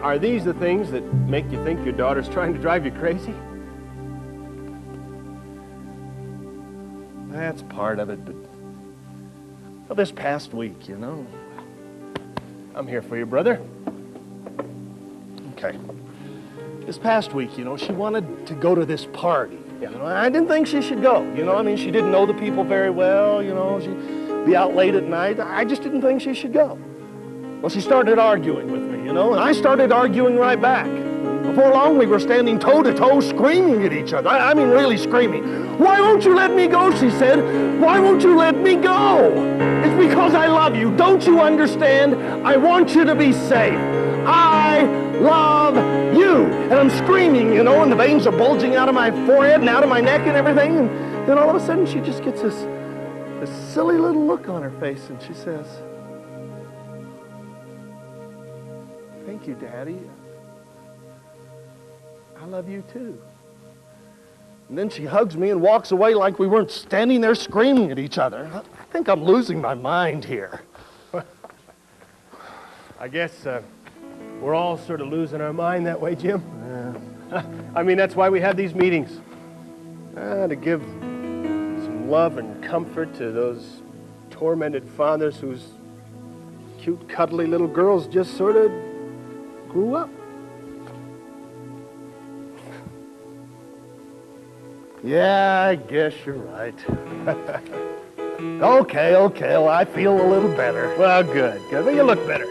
are these the things that make you think your daughter's trying to drive you crazy? That's part of it, but well, this past week, you know. I'm here for you, brother. Okay. This past week, you know, she wanted to go to this party. Yeah. You know, I didn't think she should go. You know, I mean, she didn't know the people very well, you know. She'd be out late at night. I just didn't think she should go. Well, she started arguing with me, you know, and I started arguing right back. Before long, we were standing toe-to-toe screaming at each other. I mean, really screaming. "Why won't you let me go?" she said. "Why won't you let me go?" "It's because I love you. Don't you understand? I want you to be safe. I love you." And I'm screaming, you know, and the veins are bulging out of my forehead and out of my neck and everything. And then all of a sudden, she just gets this silly little look on her face, and she says, "Thank you, Daddy. I love you too." And then she hugs me and walks away like we weren't standing there screaming at each other. I think I'm losing my mind here. I guess we're all sort of losing our mind that way, Jim. I mean, that's why we have these meetings. To give some love and comfort to those tormented fathers whose cute, cuddly little girls just sort of grew up. Yeah, I guess you're right. Okay, well, I feel a little better. Well, good. Well, you look better.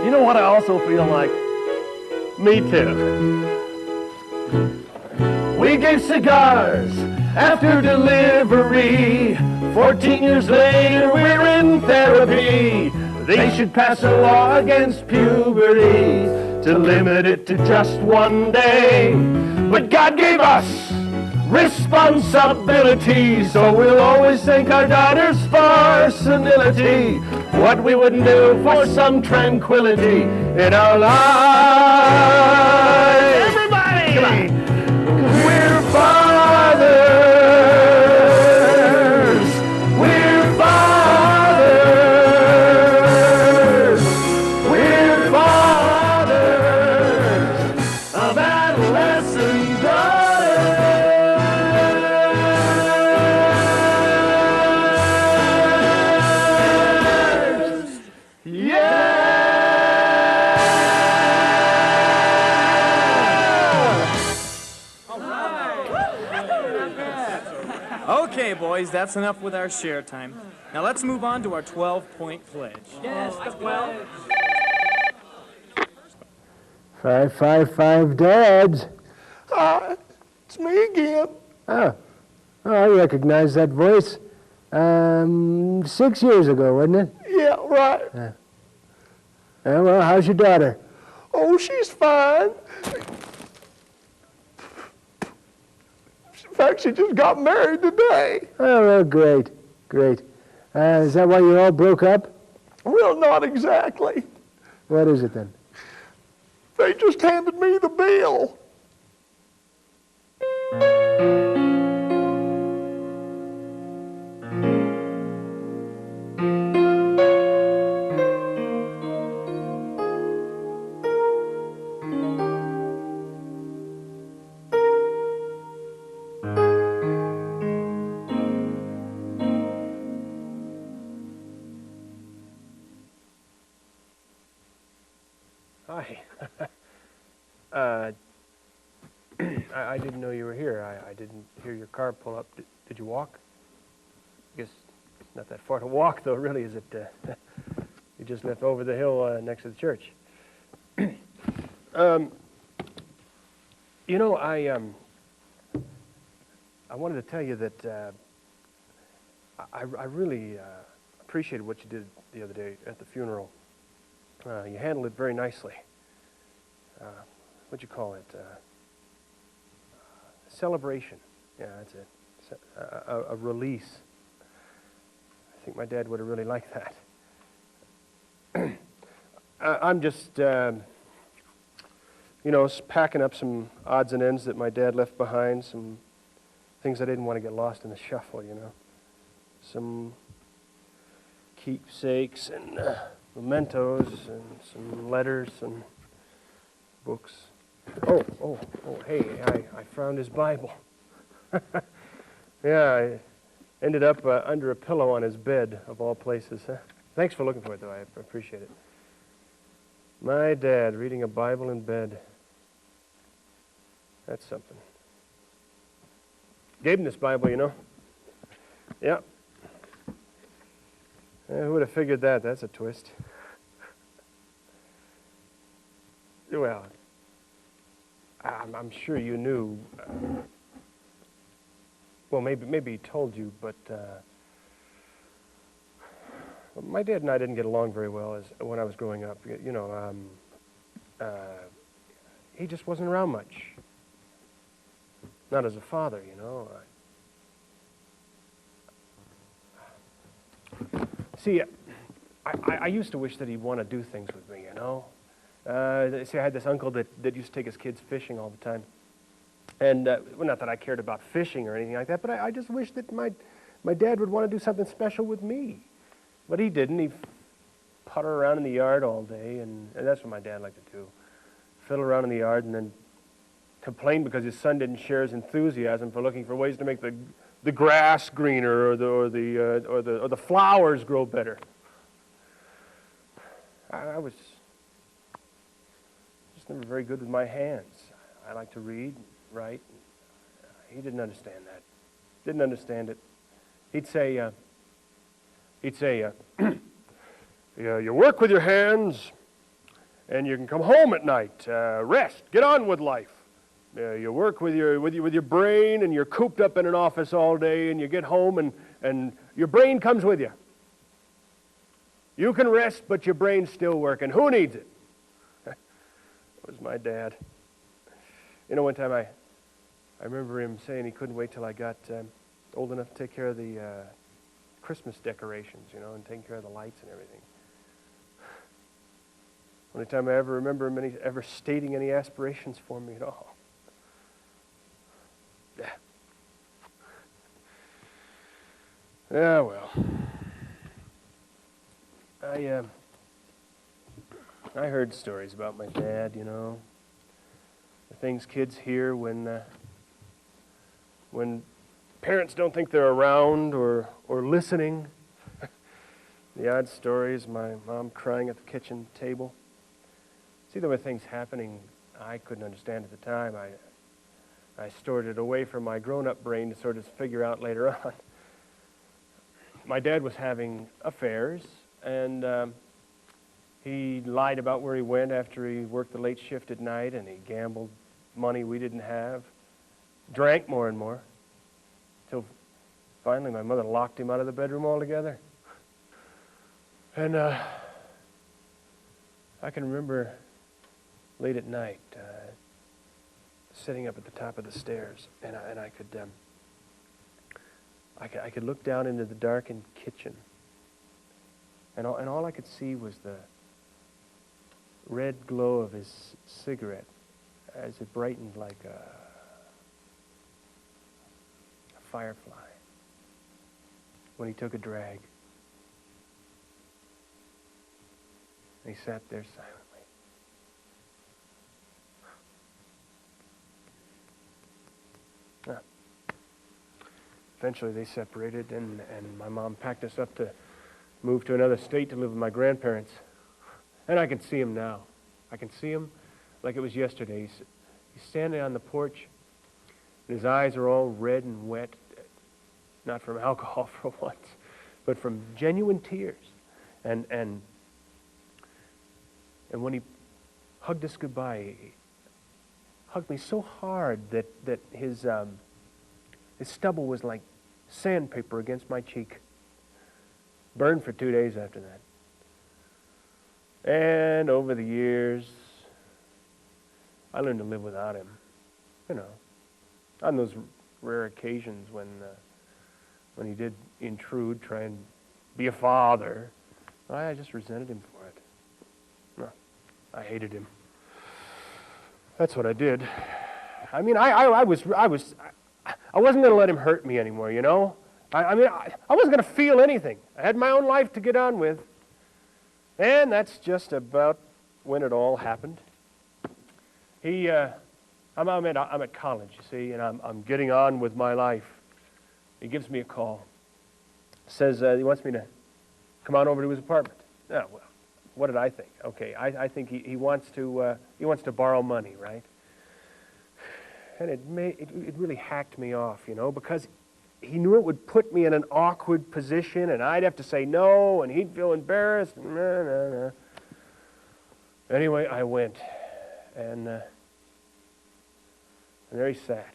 You know what I also feel like? Me too. We gave cigars after delivery. 14 years later, we're in therapy. They should pass a law against puberty to limit it to just one day. But God gave us responsibility, so we'll always thank our daughters for senility. What we wouldn't do for some tranquility in our lives. Everybody! Come on. 'Cause we're fathers. We're fathers. We're fathers of adolescent daughters. Yeah! Okay, boys, that's enough with our share time. Now let's move on to our 12-point pledge. Yes, the 12. 555 Dads. It's me again. Oh, I recognize that voice. 6 years ago, wasn't it? Yeah, right. Well, how's your daughter? Oh, she's fine. In fact, she just got married today. Oh, well, great, great. Is that why you all broke up? Well, not exactly. What is it then? They just handed me the bill. Hi. I didn't know you were here. I didn't hear your car pull up. Did you walk? I guess it's not that far to walk, though, really, is it? You just left over the hill next to the church. You know, I wanted to tell you that I really appreciated what you did the other day at the funeral. You handled it very nicely. What'd you call it? Celebration. Yeah, that's it. A release. I think my dad would have really liked that. I'm just, you know, packing up some odds and ends that my dad left behind, some things I didn't want to get lost in the shuffle, you know. Some keepsakes and mementos and some letters and books. Oh, hey, I found his Bible. Yeah, I ended up under a pillow on his bed, of all places. Thanks for looking for it, though. I appreciate it. My dad reading a Bible in bed. That's something. Gave him this Bible, you know. Yeah. Who would have figured that? That's a twist. Well, I'm sure you knew. Well, maybe he told you, but my dad and I didn't get along very well when I was growing up. You know, he just wasn't around much. Not as a father, you know. See, I used to wish that he'd want to do things with me, you know. See, I had this uncle that used to take his kids fishing all the time. And, well, not that I cared about fishing or anything like that, but I just wished that my dad would want to do something special with me. But he didn't. He'd putter around in the yard all day, and that's what my dad liked to do. Fiddle around in the yard and then complain because his son didn't share his enthusiasm for looking for ways to make the grass greener or the flowers grow better. I was just never very good with my hands. I like to read, write. He didn't understand that. Didn't understand it. He'd say, yeah, you work with your hands, and you can come home at night, rest, get on with life. You work with your brain, and you're cooped up in an office all day, and you get home, and your brain comes with you. You can rest, but your brain's still working. Who needs it? It was my dad. You know, one time I remember him saying he couldn't wait till I got old enough to take care of the Christmas decorations, you know, and taking care of the lights and everything. Only time I ever remember him ever stating any aspirations for me at all. Yeah. Yeah, well. I heard stories about my dad, you know. The things kids hear when parents don't think they're around or listening. The odd stories, my mom crying at the kitchen table. See, there were things happening I couldn't understand at the time. I stored it away from my grown-up brain to sort of figure out later on. My dad was having affairs, and he lied about where he went after he worked the late shift at night, and he gambled money we didn't have, drank more and more, till finally my mother locked him out of the bedroom altogether. And I can remember late at night, sitting up at the top of the stairs, and I could look down into the darkened kitchen, and all I could see was the red glow of his cigarette as it brightened like a firefly when he took a drag. And he sat there silently. Eventually they separated, and my mom packed us up to move to another state to live with my grandparents. And I can see him now. I can see him like it was yesterday. He's standing on the porch, and his eyes are all red and wet, not from alcohol for once, but from genuine tears. And when he hugged us goodbye, he hugged me so hard that his stubble was like sandpaper against my cheek. Burned for 2 days after that. And over the years, I learned to live without him. You know, on those rare occasions when he did intrude, try and be a father, I just resented him for it. No, I hated him. That's what I did. I mean, I wasn't going to let him hurt me anymore, you know? I wasn't going to feel anything. I had my own life to get on with. And that's just about when it all happened. I'm at college, you see, and I'm getting on with my life. He gives me a call. Says he wants me to come on over to his apartment. Oh, well, what did I think? Okay, I think he wants to borrow money, right? And it really hacked me off, you know, because he knew it would put me in an awkward position, and I'd have to say no, and he'd feel embarrassed. Nah. Anyway, I went, and there he sat.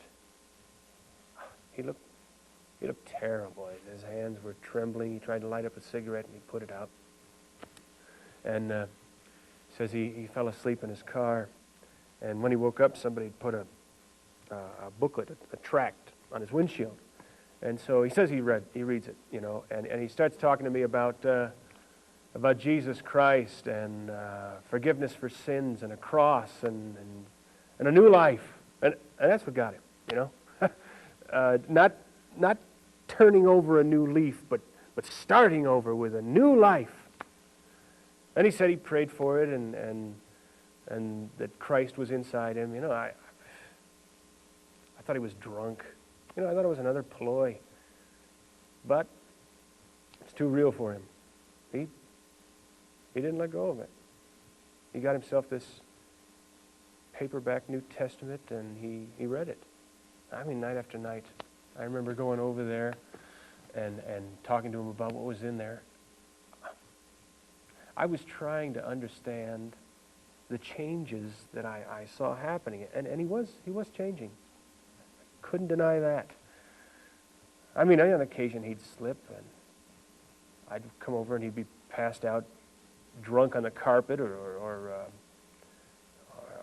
He looked terrible. His hands were trembling. He tried to light up a cigarette, and he put it out. And says he fell asleep in his car, and when he woke up, somebody had put a booklet, a tract on his windshield. And so he says he reads it, you know, and he starts talking to me about Jesus Christ and forgiveness for sins and a cross and a new life. And that's what got him, you know. Not turning over a new leaf, but starting over with a new life. And he said he prayed for it and that Christ was inside him. You know, I thought he was drunk. You know, I thought it was another ploy. But it's too real for him. He didn't let go of it. He got himself this paperback New Testament, and he read it. I mean, night after night. I remember going over there and talking to him about what was in there. I was trying to understand the changes that I saw happening, and he was changing. Couldn't deny that. I mean, on occasion he'd slip, and I'd come over and he'd be passed out drunk on the carpet, or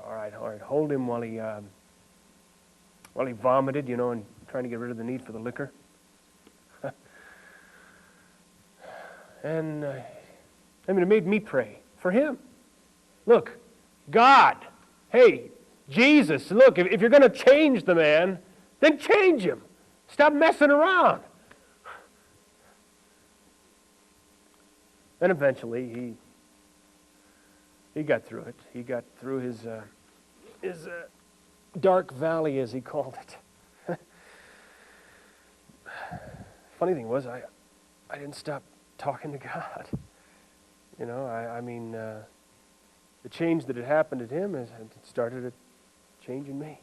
I'd hold him while he vomited, you know, and trying to get rid of the need for the liquor. And I mean, it made me pray for him. Look, God, hey, Jesus, look, if you're going to change the man, then change him. Stop messing around. And eventually, he got through it. He got through his dark valley, as he called it. Funny thing was, I didn't stop talking to God. You know, I mean, the change that had happened to him had started a change in me.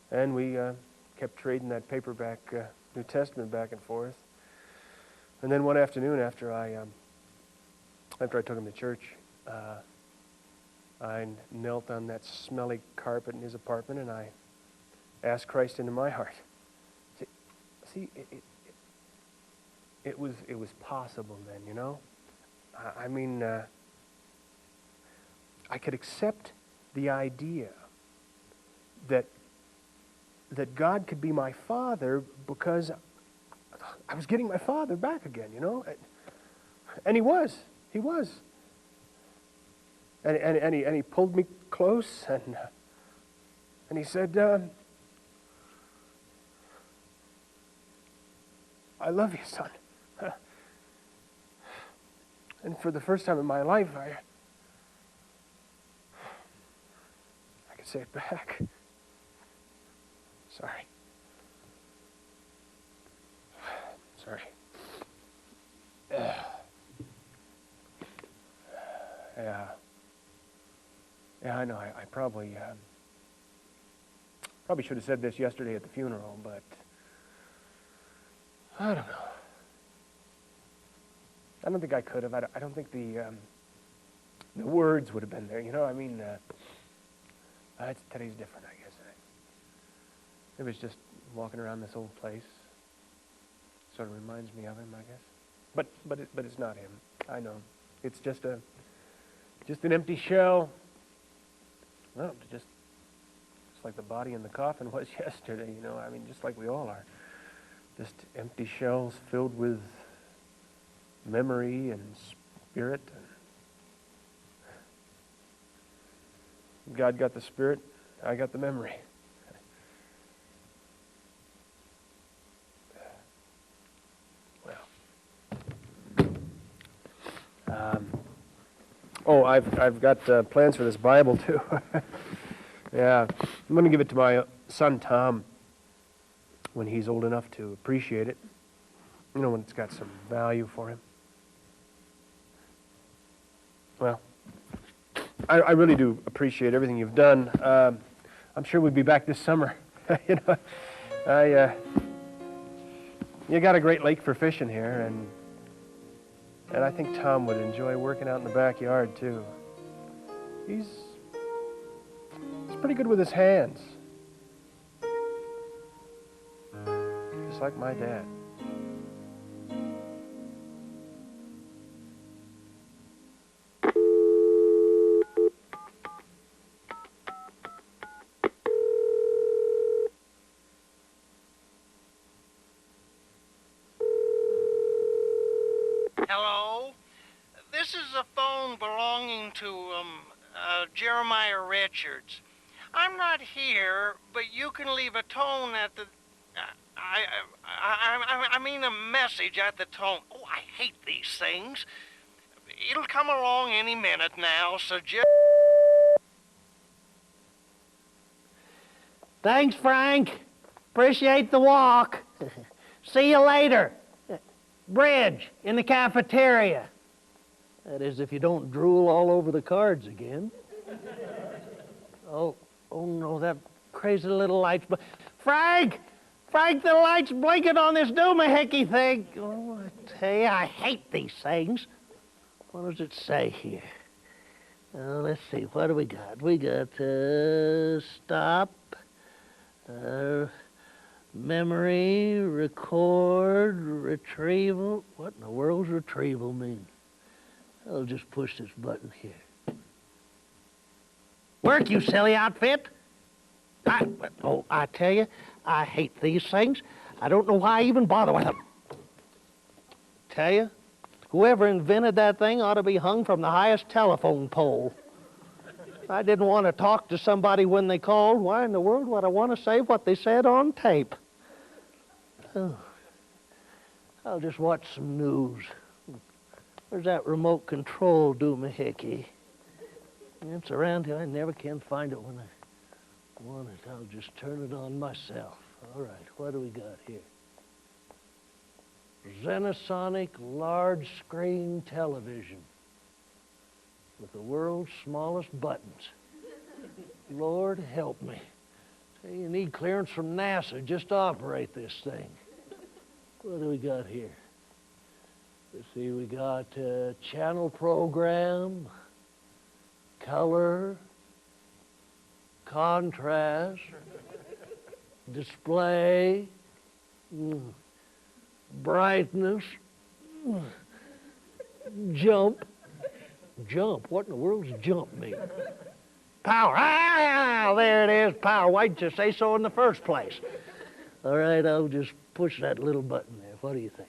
And we kept trading that paperback New Testament back and forth. And then one afternoon, after I took him to church, I knelt on that smelly carpet in his apartment, and I asked Christ into my heart. See, it was possible then, you know. I mean, I could accept the idea that God could be my father because I was getting my father back again, you know? And he was. And he pulled me close and he said, I love you, son. And for the first time in my life, I could say it back. Sorry. Yeah, I know. I probably should have said this yesterday at the funeral, but I don't know. I don't think I could have. I don't think the words would have been there. You know, I mean, today's different, I guess. It was just walking around this old place. Sort of reminds me of him, I guess. But it's not him. I know. It's just an empty shell. Well, just like the body in the coffin was yesterday, you know. I mean, just like we all are. Just empty shells filled with memory and spirit. God got the spirit, I got the memory. Oh, I've got plans for this Bible too. Yeah, I'm going to give it to my son Tom when he's old enough to appreciate it. You know, when it's got some value for him. Well, I really do appreciate everything you've done. I'm sure we'll be back this summer. You know, you got a great lake for fishing here, and I think Tom would enjoy working out in the backyard too. He's pretty good with his hands, just like my dad. Hello? This is a phone belonging to, Jeremiah Richards. I'm not here, but you can leave a tone at the... I mean a message at the tone. Oh, I hate these things. It'll come along any minute now, so just... Thanks, Frank. Appreciate the walk. See you later. Bridge in the cafeteria. That is, if you don't drool all over the cards again. Oh no, that crazy little light's... Frank, the light's blinking on this doomahickey thing. Oh, I tell you, I hate these things. What does it say here? Let's see, what do we got? We got, stop, memory, record, retrieval. What in the world's retrieval mean? I'll just push this button here. Work, you silly outfit. I tell you, I hate these things. I don't know why I even bother with them. Tell you, whoever invented that thing ought to be hung from the highest telephone pole. I didn't want to talk to somebody when they called. Why in the world would I want to say what they said on tape? Oh, I'll just watch some news. Where's that remote control doomahickey? It's around here. I never can find it when I want it. I'll just turn it on myself. All right, what do we got here? Zenosonic large screen television with the world's smallest buttons. Lord help me. You need clearance from NASA just to operate this thing. What do we got here? Let's see, we got channel program, color, contrast, display, brightness, jump, Jump? What in the world's jump mean? Power. Ah, there it is, power. Why didn't you say so in the first place? All right, I'll just push that little button there. What do you think?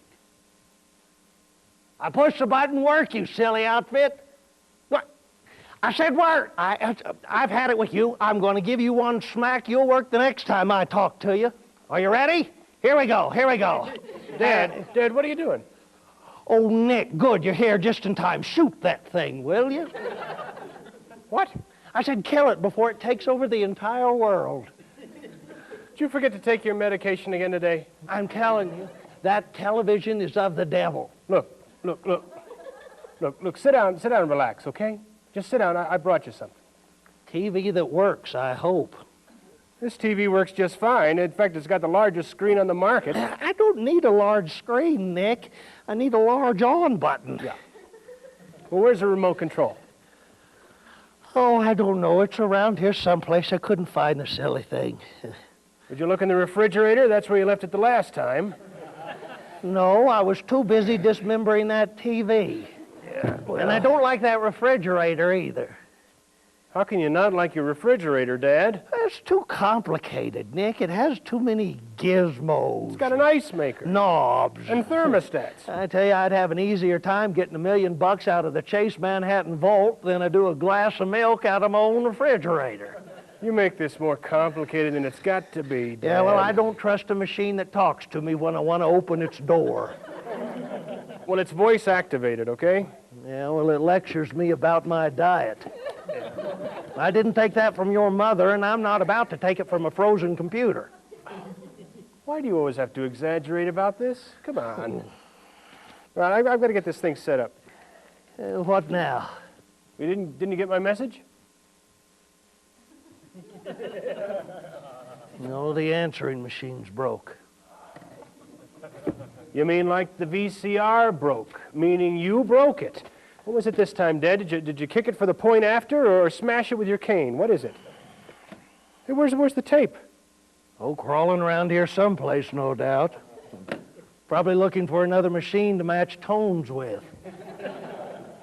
I pushed the button, work, you silly outfit. What? I said work. I've had it with you. I'm going to give you one smack. You'll work the next time I talk to you. Are you ready? Here we go. Here we go. Dad, what are you doing? Oh, Nick, good. You're here just in time. Shoot that thing, will you? What? I said kill it before it takes over the entire world. Did you forget to take your medication again today? I'm telling you, that television is of the devil. Look, sit down and relax, okay? Just sit down, I brought you something. TV that works, I hope. This TV works just fine. In fact, it's got the largest screen on the market. I don't need a large screen, Nick. I need a large on button. Yeah. Well, where's the remote control? Oh, I don't know. It's around here someplace. I couldn't find the silly thing. Did you look in the refrigerator? That's where you left it the last time. No, I was too busy dismembering that TV. Yeah, well, and I don't like that refrigerator either. How can you not like your refrigerator, Dad? It's too complicated, Nick. It has too many gizmos. It's got an ice maker. Knobs. And thermostats. I tell you, I'd have an easier time getting $1 million out of the Chase Manhattan Vault than I do a glass of milk out of my own refrigerator. You make this more complicated than it's got to be, Dad. Yeah, well, I don't trust a machine that talks to me when I want to open its door. Well, it's voice activated, okay? Yeah, well, it lectures me about my diet. I didn't take that from your mother, and I'm not about to take it from a frozen computer. Why do you always have to exaggerate about this? Come on. Well, I've got to get this thing set up. What now? Didn't you get my message? No, the answering machine's broke. You mean like the VCR broke, meaning you broke it? What was it this time, Dad? Did you kick it for the point after or smash it with your cane? What is it? Hey, where's the tape? Oh, crawling around here someplace, no doubt. Probably looking for another machine to match tones with.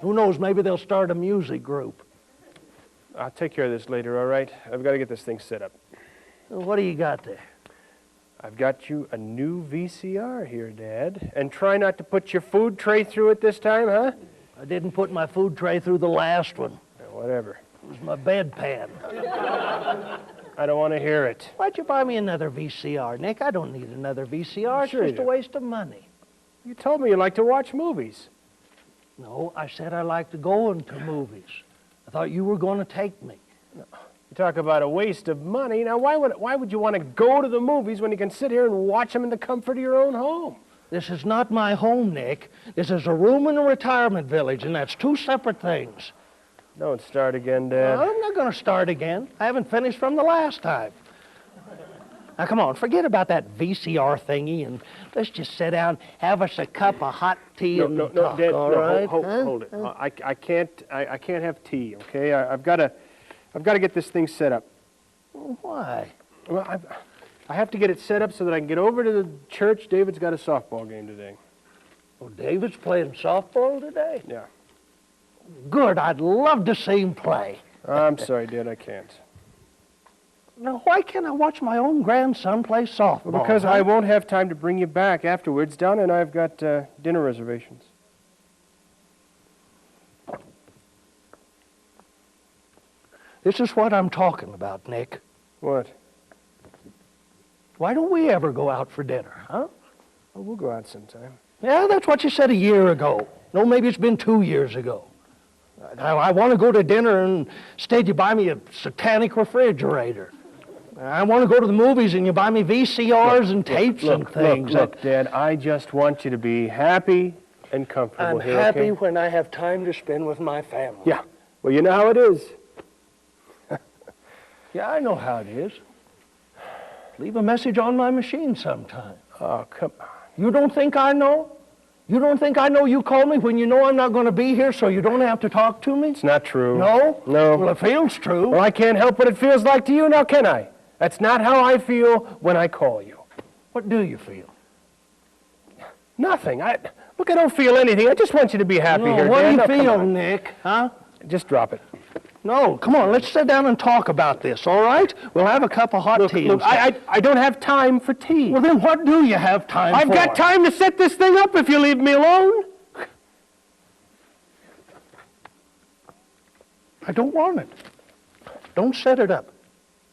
Who knows, maybe they'll start a music group. I'll take care of this later, all right? I've got to get this thing set up. What do you got there? I've got you a new VCR here, Dad. And try not to put your food tray through it this time, huh? I didn't put my food tray through the last one. Yeah, whatever. It was my bedpan. I don't want to hear it. Why'd you buy me another VCR, Nick? I don't need another VCR. Sure It's just a waste of money. You told me you like to watch movies. No, I said I like to go into movies. I thought you were going to take me. No. You talk about a waste of money. Now, why would you want to go to the movies when you can sit here and watch them in the comfort of your own home? This is not my home, Nick. This is a room in a retirement village, and that's two separate things. Don't start again, Dad. I'm not going to start again. I haven't finished from the last time. Now, come on, forget about that VCR thingy, and let's just sit down, have us a cup of hot tea and talk, Dad, all no, right? hold it. I can't have tea, okay? I've got to get this thing set up. Why? Well, I have to get it set up so that I can get over to the church. David's got a softball game today. Oh, David's playing softball today? Yeah. Good, I'd love to see him play. I'm sorry, Dad, I can't. Now, why can't I watch my own grandson play softball? Well, because I won't have time to bring you back afterwards. Donna and I have got dinner reservations. This is what I'm talking about, Nick. What? Why don't we ever go out for dinner, huh? Well, we'll go out sometime. Yeah, that's what you said a year ago. No, maybe it's been 2 years ago. I want to go to dinner, and instead you buy me a satanic refrigerator. I want to go to the movies, and you buy me VCRs and tapes and things. Look, Dad, I just want you to be happy and comfortable I'm here, happy okay? when I have time to spend with my family. Yeah. Well, you know how it is. Yeah, I know how it is. Leave a message on my machine sometime. Oh, come on. You don't think I know? You don't think I know you called me when you know I'm not going to be here so you don't have to talk to me? It's not true. No? No. Well, it feels true. Well, I can't help what it feels like to you, now can I? That's not how I feel when I call you. What do you feel? Nothing. Look, I don't feel anything. I just want you to be happy here, What do Dad. you Now, come feel, on. Nick? Huh? Just drop it. No, come on, let's sit down and talk about this, all right? We'll have a cup of hot tea. Look, I don't have time for tea. Well, then what do you have time for? I've got time to set this thing up if you leave me alone. I don't want it. Don't set it up.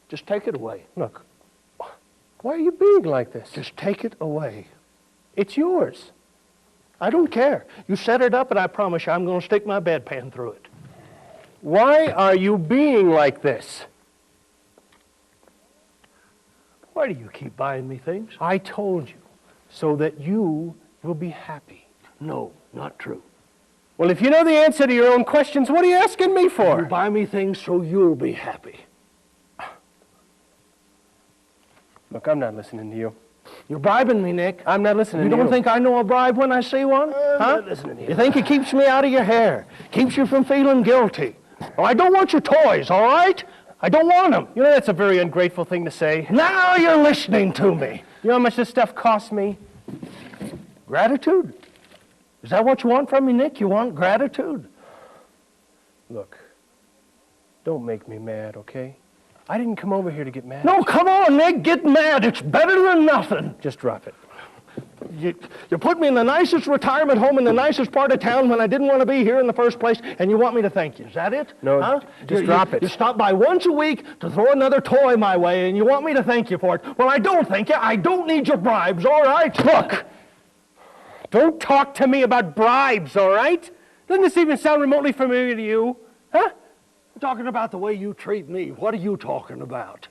Just take it away. Look, why are you being like this? Just take it away. It's yours. I don't care. You set it up, and I promise you I'm going to stick my bedpan through it. Why are you being like this? Why do you keep buying me things? I told you, so that you will be happy. No, not true. Well, if you know the answer to your own questions, what are you asking me for? You buy me things so you'll be happy. Look, I'm not listening to you. You're bribing me, Nick. I'm not listening You to you. don't think I know a bribe when I see one? I'm huh? not listening to you. You think it keeps me out of your hair? Keeps you from feeling guilty? Oh, I don't want your toys, all right? I don't want them. You know, that's a very ungrateful thing to say. Now you're listening to me. You know how much this stuff costs me? Gratitude? Is that what you want from me, Nick? You want gratitude? Look, don't make me mad, okay? I didn't come over here to get mad. No, come on, Nick, get mad. It's better than nothing. Just drop it. You put me in the nicest retirement home in the nicest part of town when I didn't want to be here in the first place, and you want me to thank you. Is that it? No, huh? just drop it. You stop by once a week to throw another toy my way, and you want me to thank you for it. Well, I don't thank you. I don't need your bribes, all right? Look, don't talk to me about bribes, all right? Doesn't this even sound remotely familiar to you? Huh? I'm talking about the way you treat me. What are you talking about?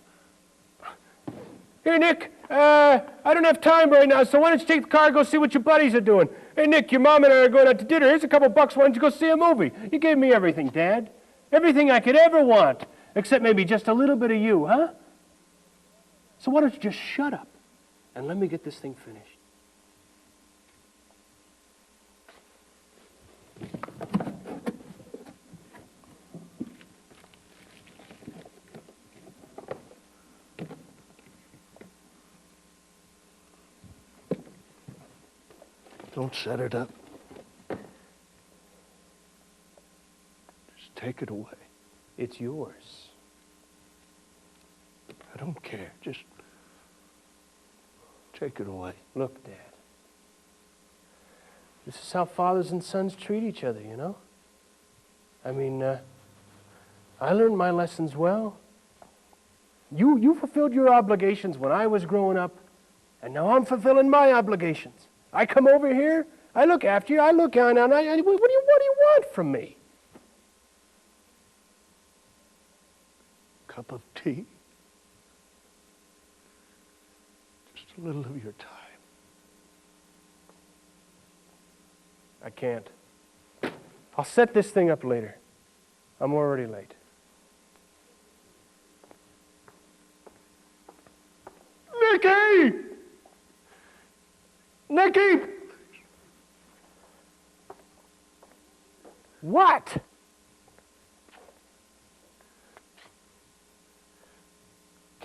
Here, Nick, I don't have time right now, so why don't you take the car and go see what your buddies are doing? Hey, Nick, your mom and I are going out to dinner. Here's a couple bucks. Why don't you go see a movie? You gave me everything, Dad. Everything I could ever want, except maybe just a little bit of you, huh? So why don't you just shut up and let me get this thing finished? Don't set it up. Just take it away. It's yours. I don't care. Just take it away. Look, Dad. This is how fathers and sons treat each other, you know? I mean, I learned my lessons well. You fulfilled your obligations when I was growing up, and now I'm fulfilling my obligations. I come over here, I look after you, I look on, and what do you want from me? Cup of tea. Just a little of your time. I can't. I'll set this thing up later. I'm already late. Nicky! Nicky! What?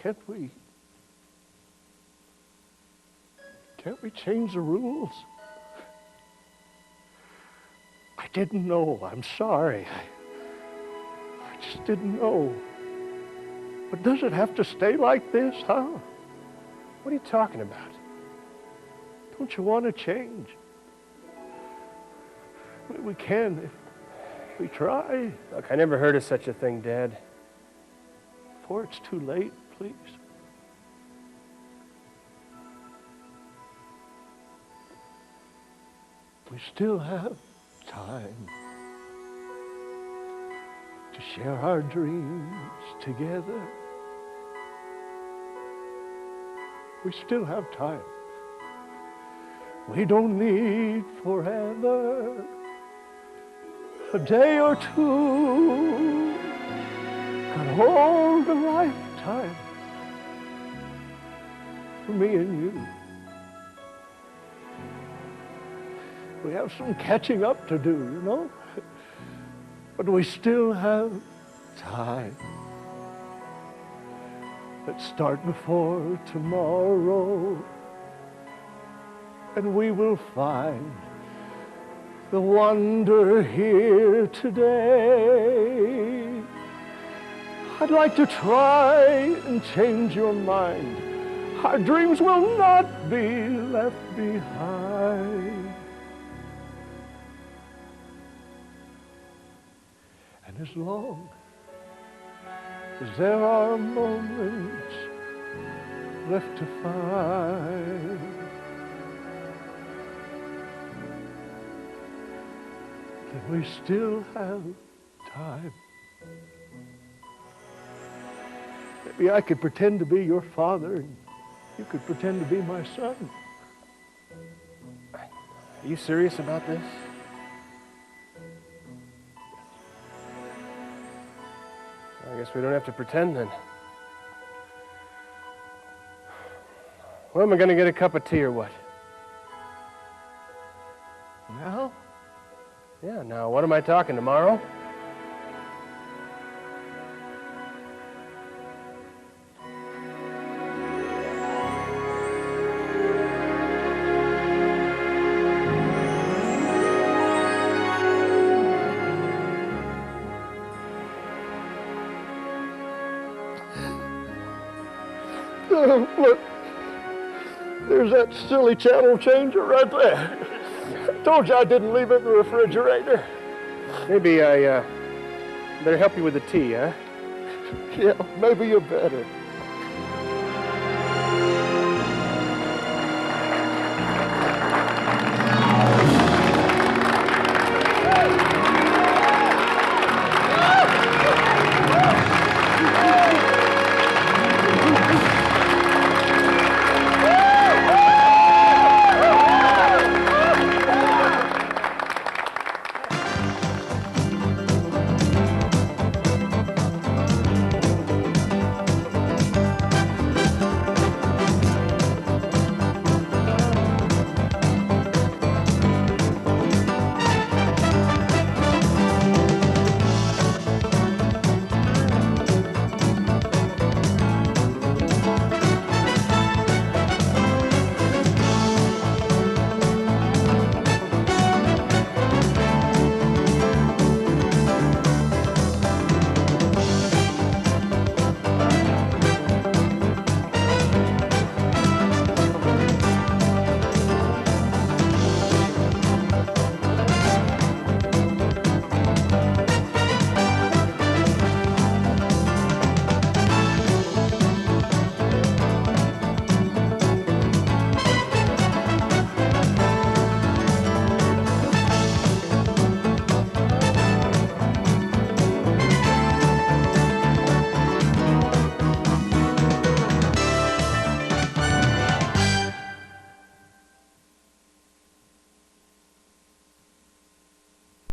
Can't we change the rules? I didn't know. I'm sorry. I just didn't know. But does it have to stay like this, huh? What are you talking about? Don't you want to change? We can if we try. Look, I never heard of such a thing, Dad. Before it's too late, please. We still have time to share our dreams together. We still have time. We don't need forever. A day or two could hold a lifetime for me and you. We have some catching up to do, you know? But we still have time. Let's start before tomorrow, and we will find the wonder here today. I'd like to try and change your mind. Our dreams will not be left behind. And as long as there are moments left to find, then we still have time. Maybe I could pretend to be your father and you could pretend to be my son. Are you serious about this? I guess we don't have to pretend then. Well, am I going to get a cup of tea or what? Now? Yeah, now, what am I talking, tomorrow? Look, there's that silly channel changer right there. I told you I didn't leave it in the refrigerator. Maybe I better help you with the tea, huh? Yeah, maybe you better.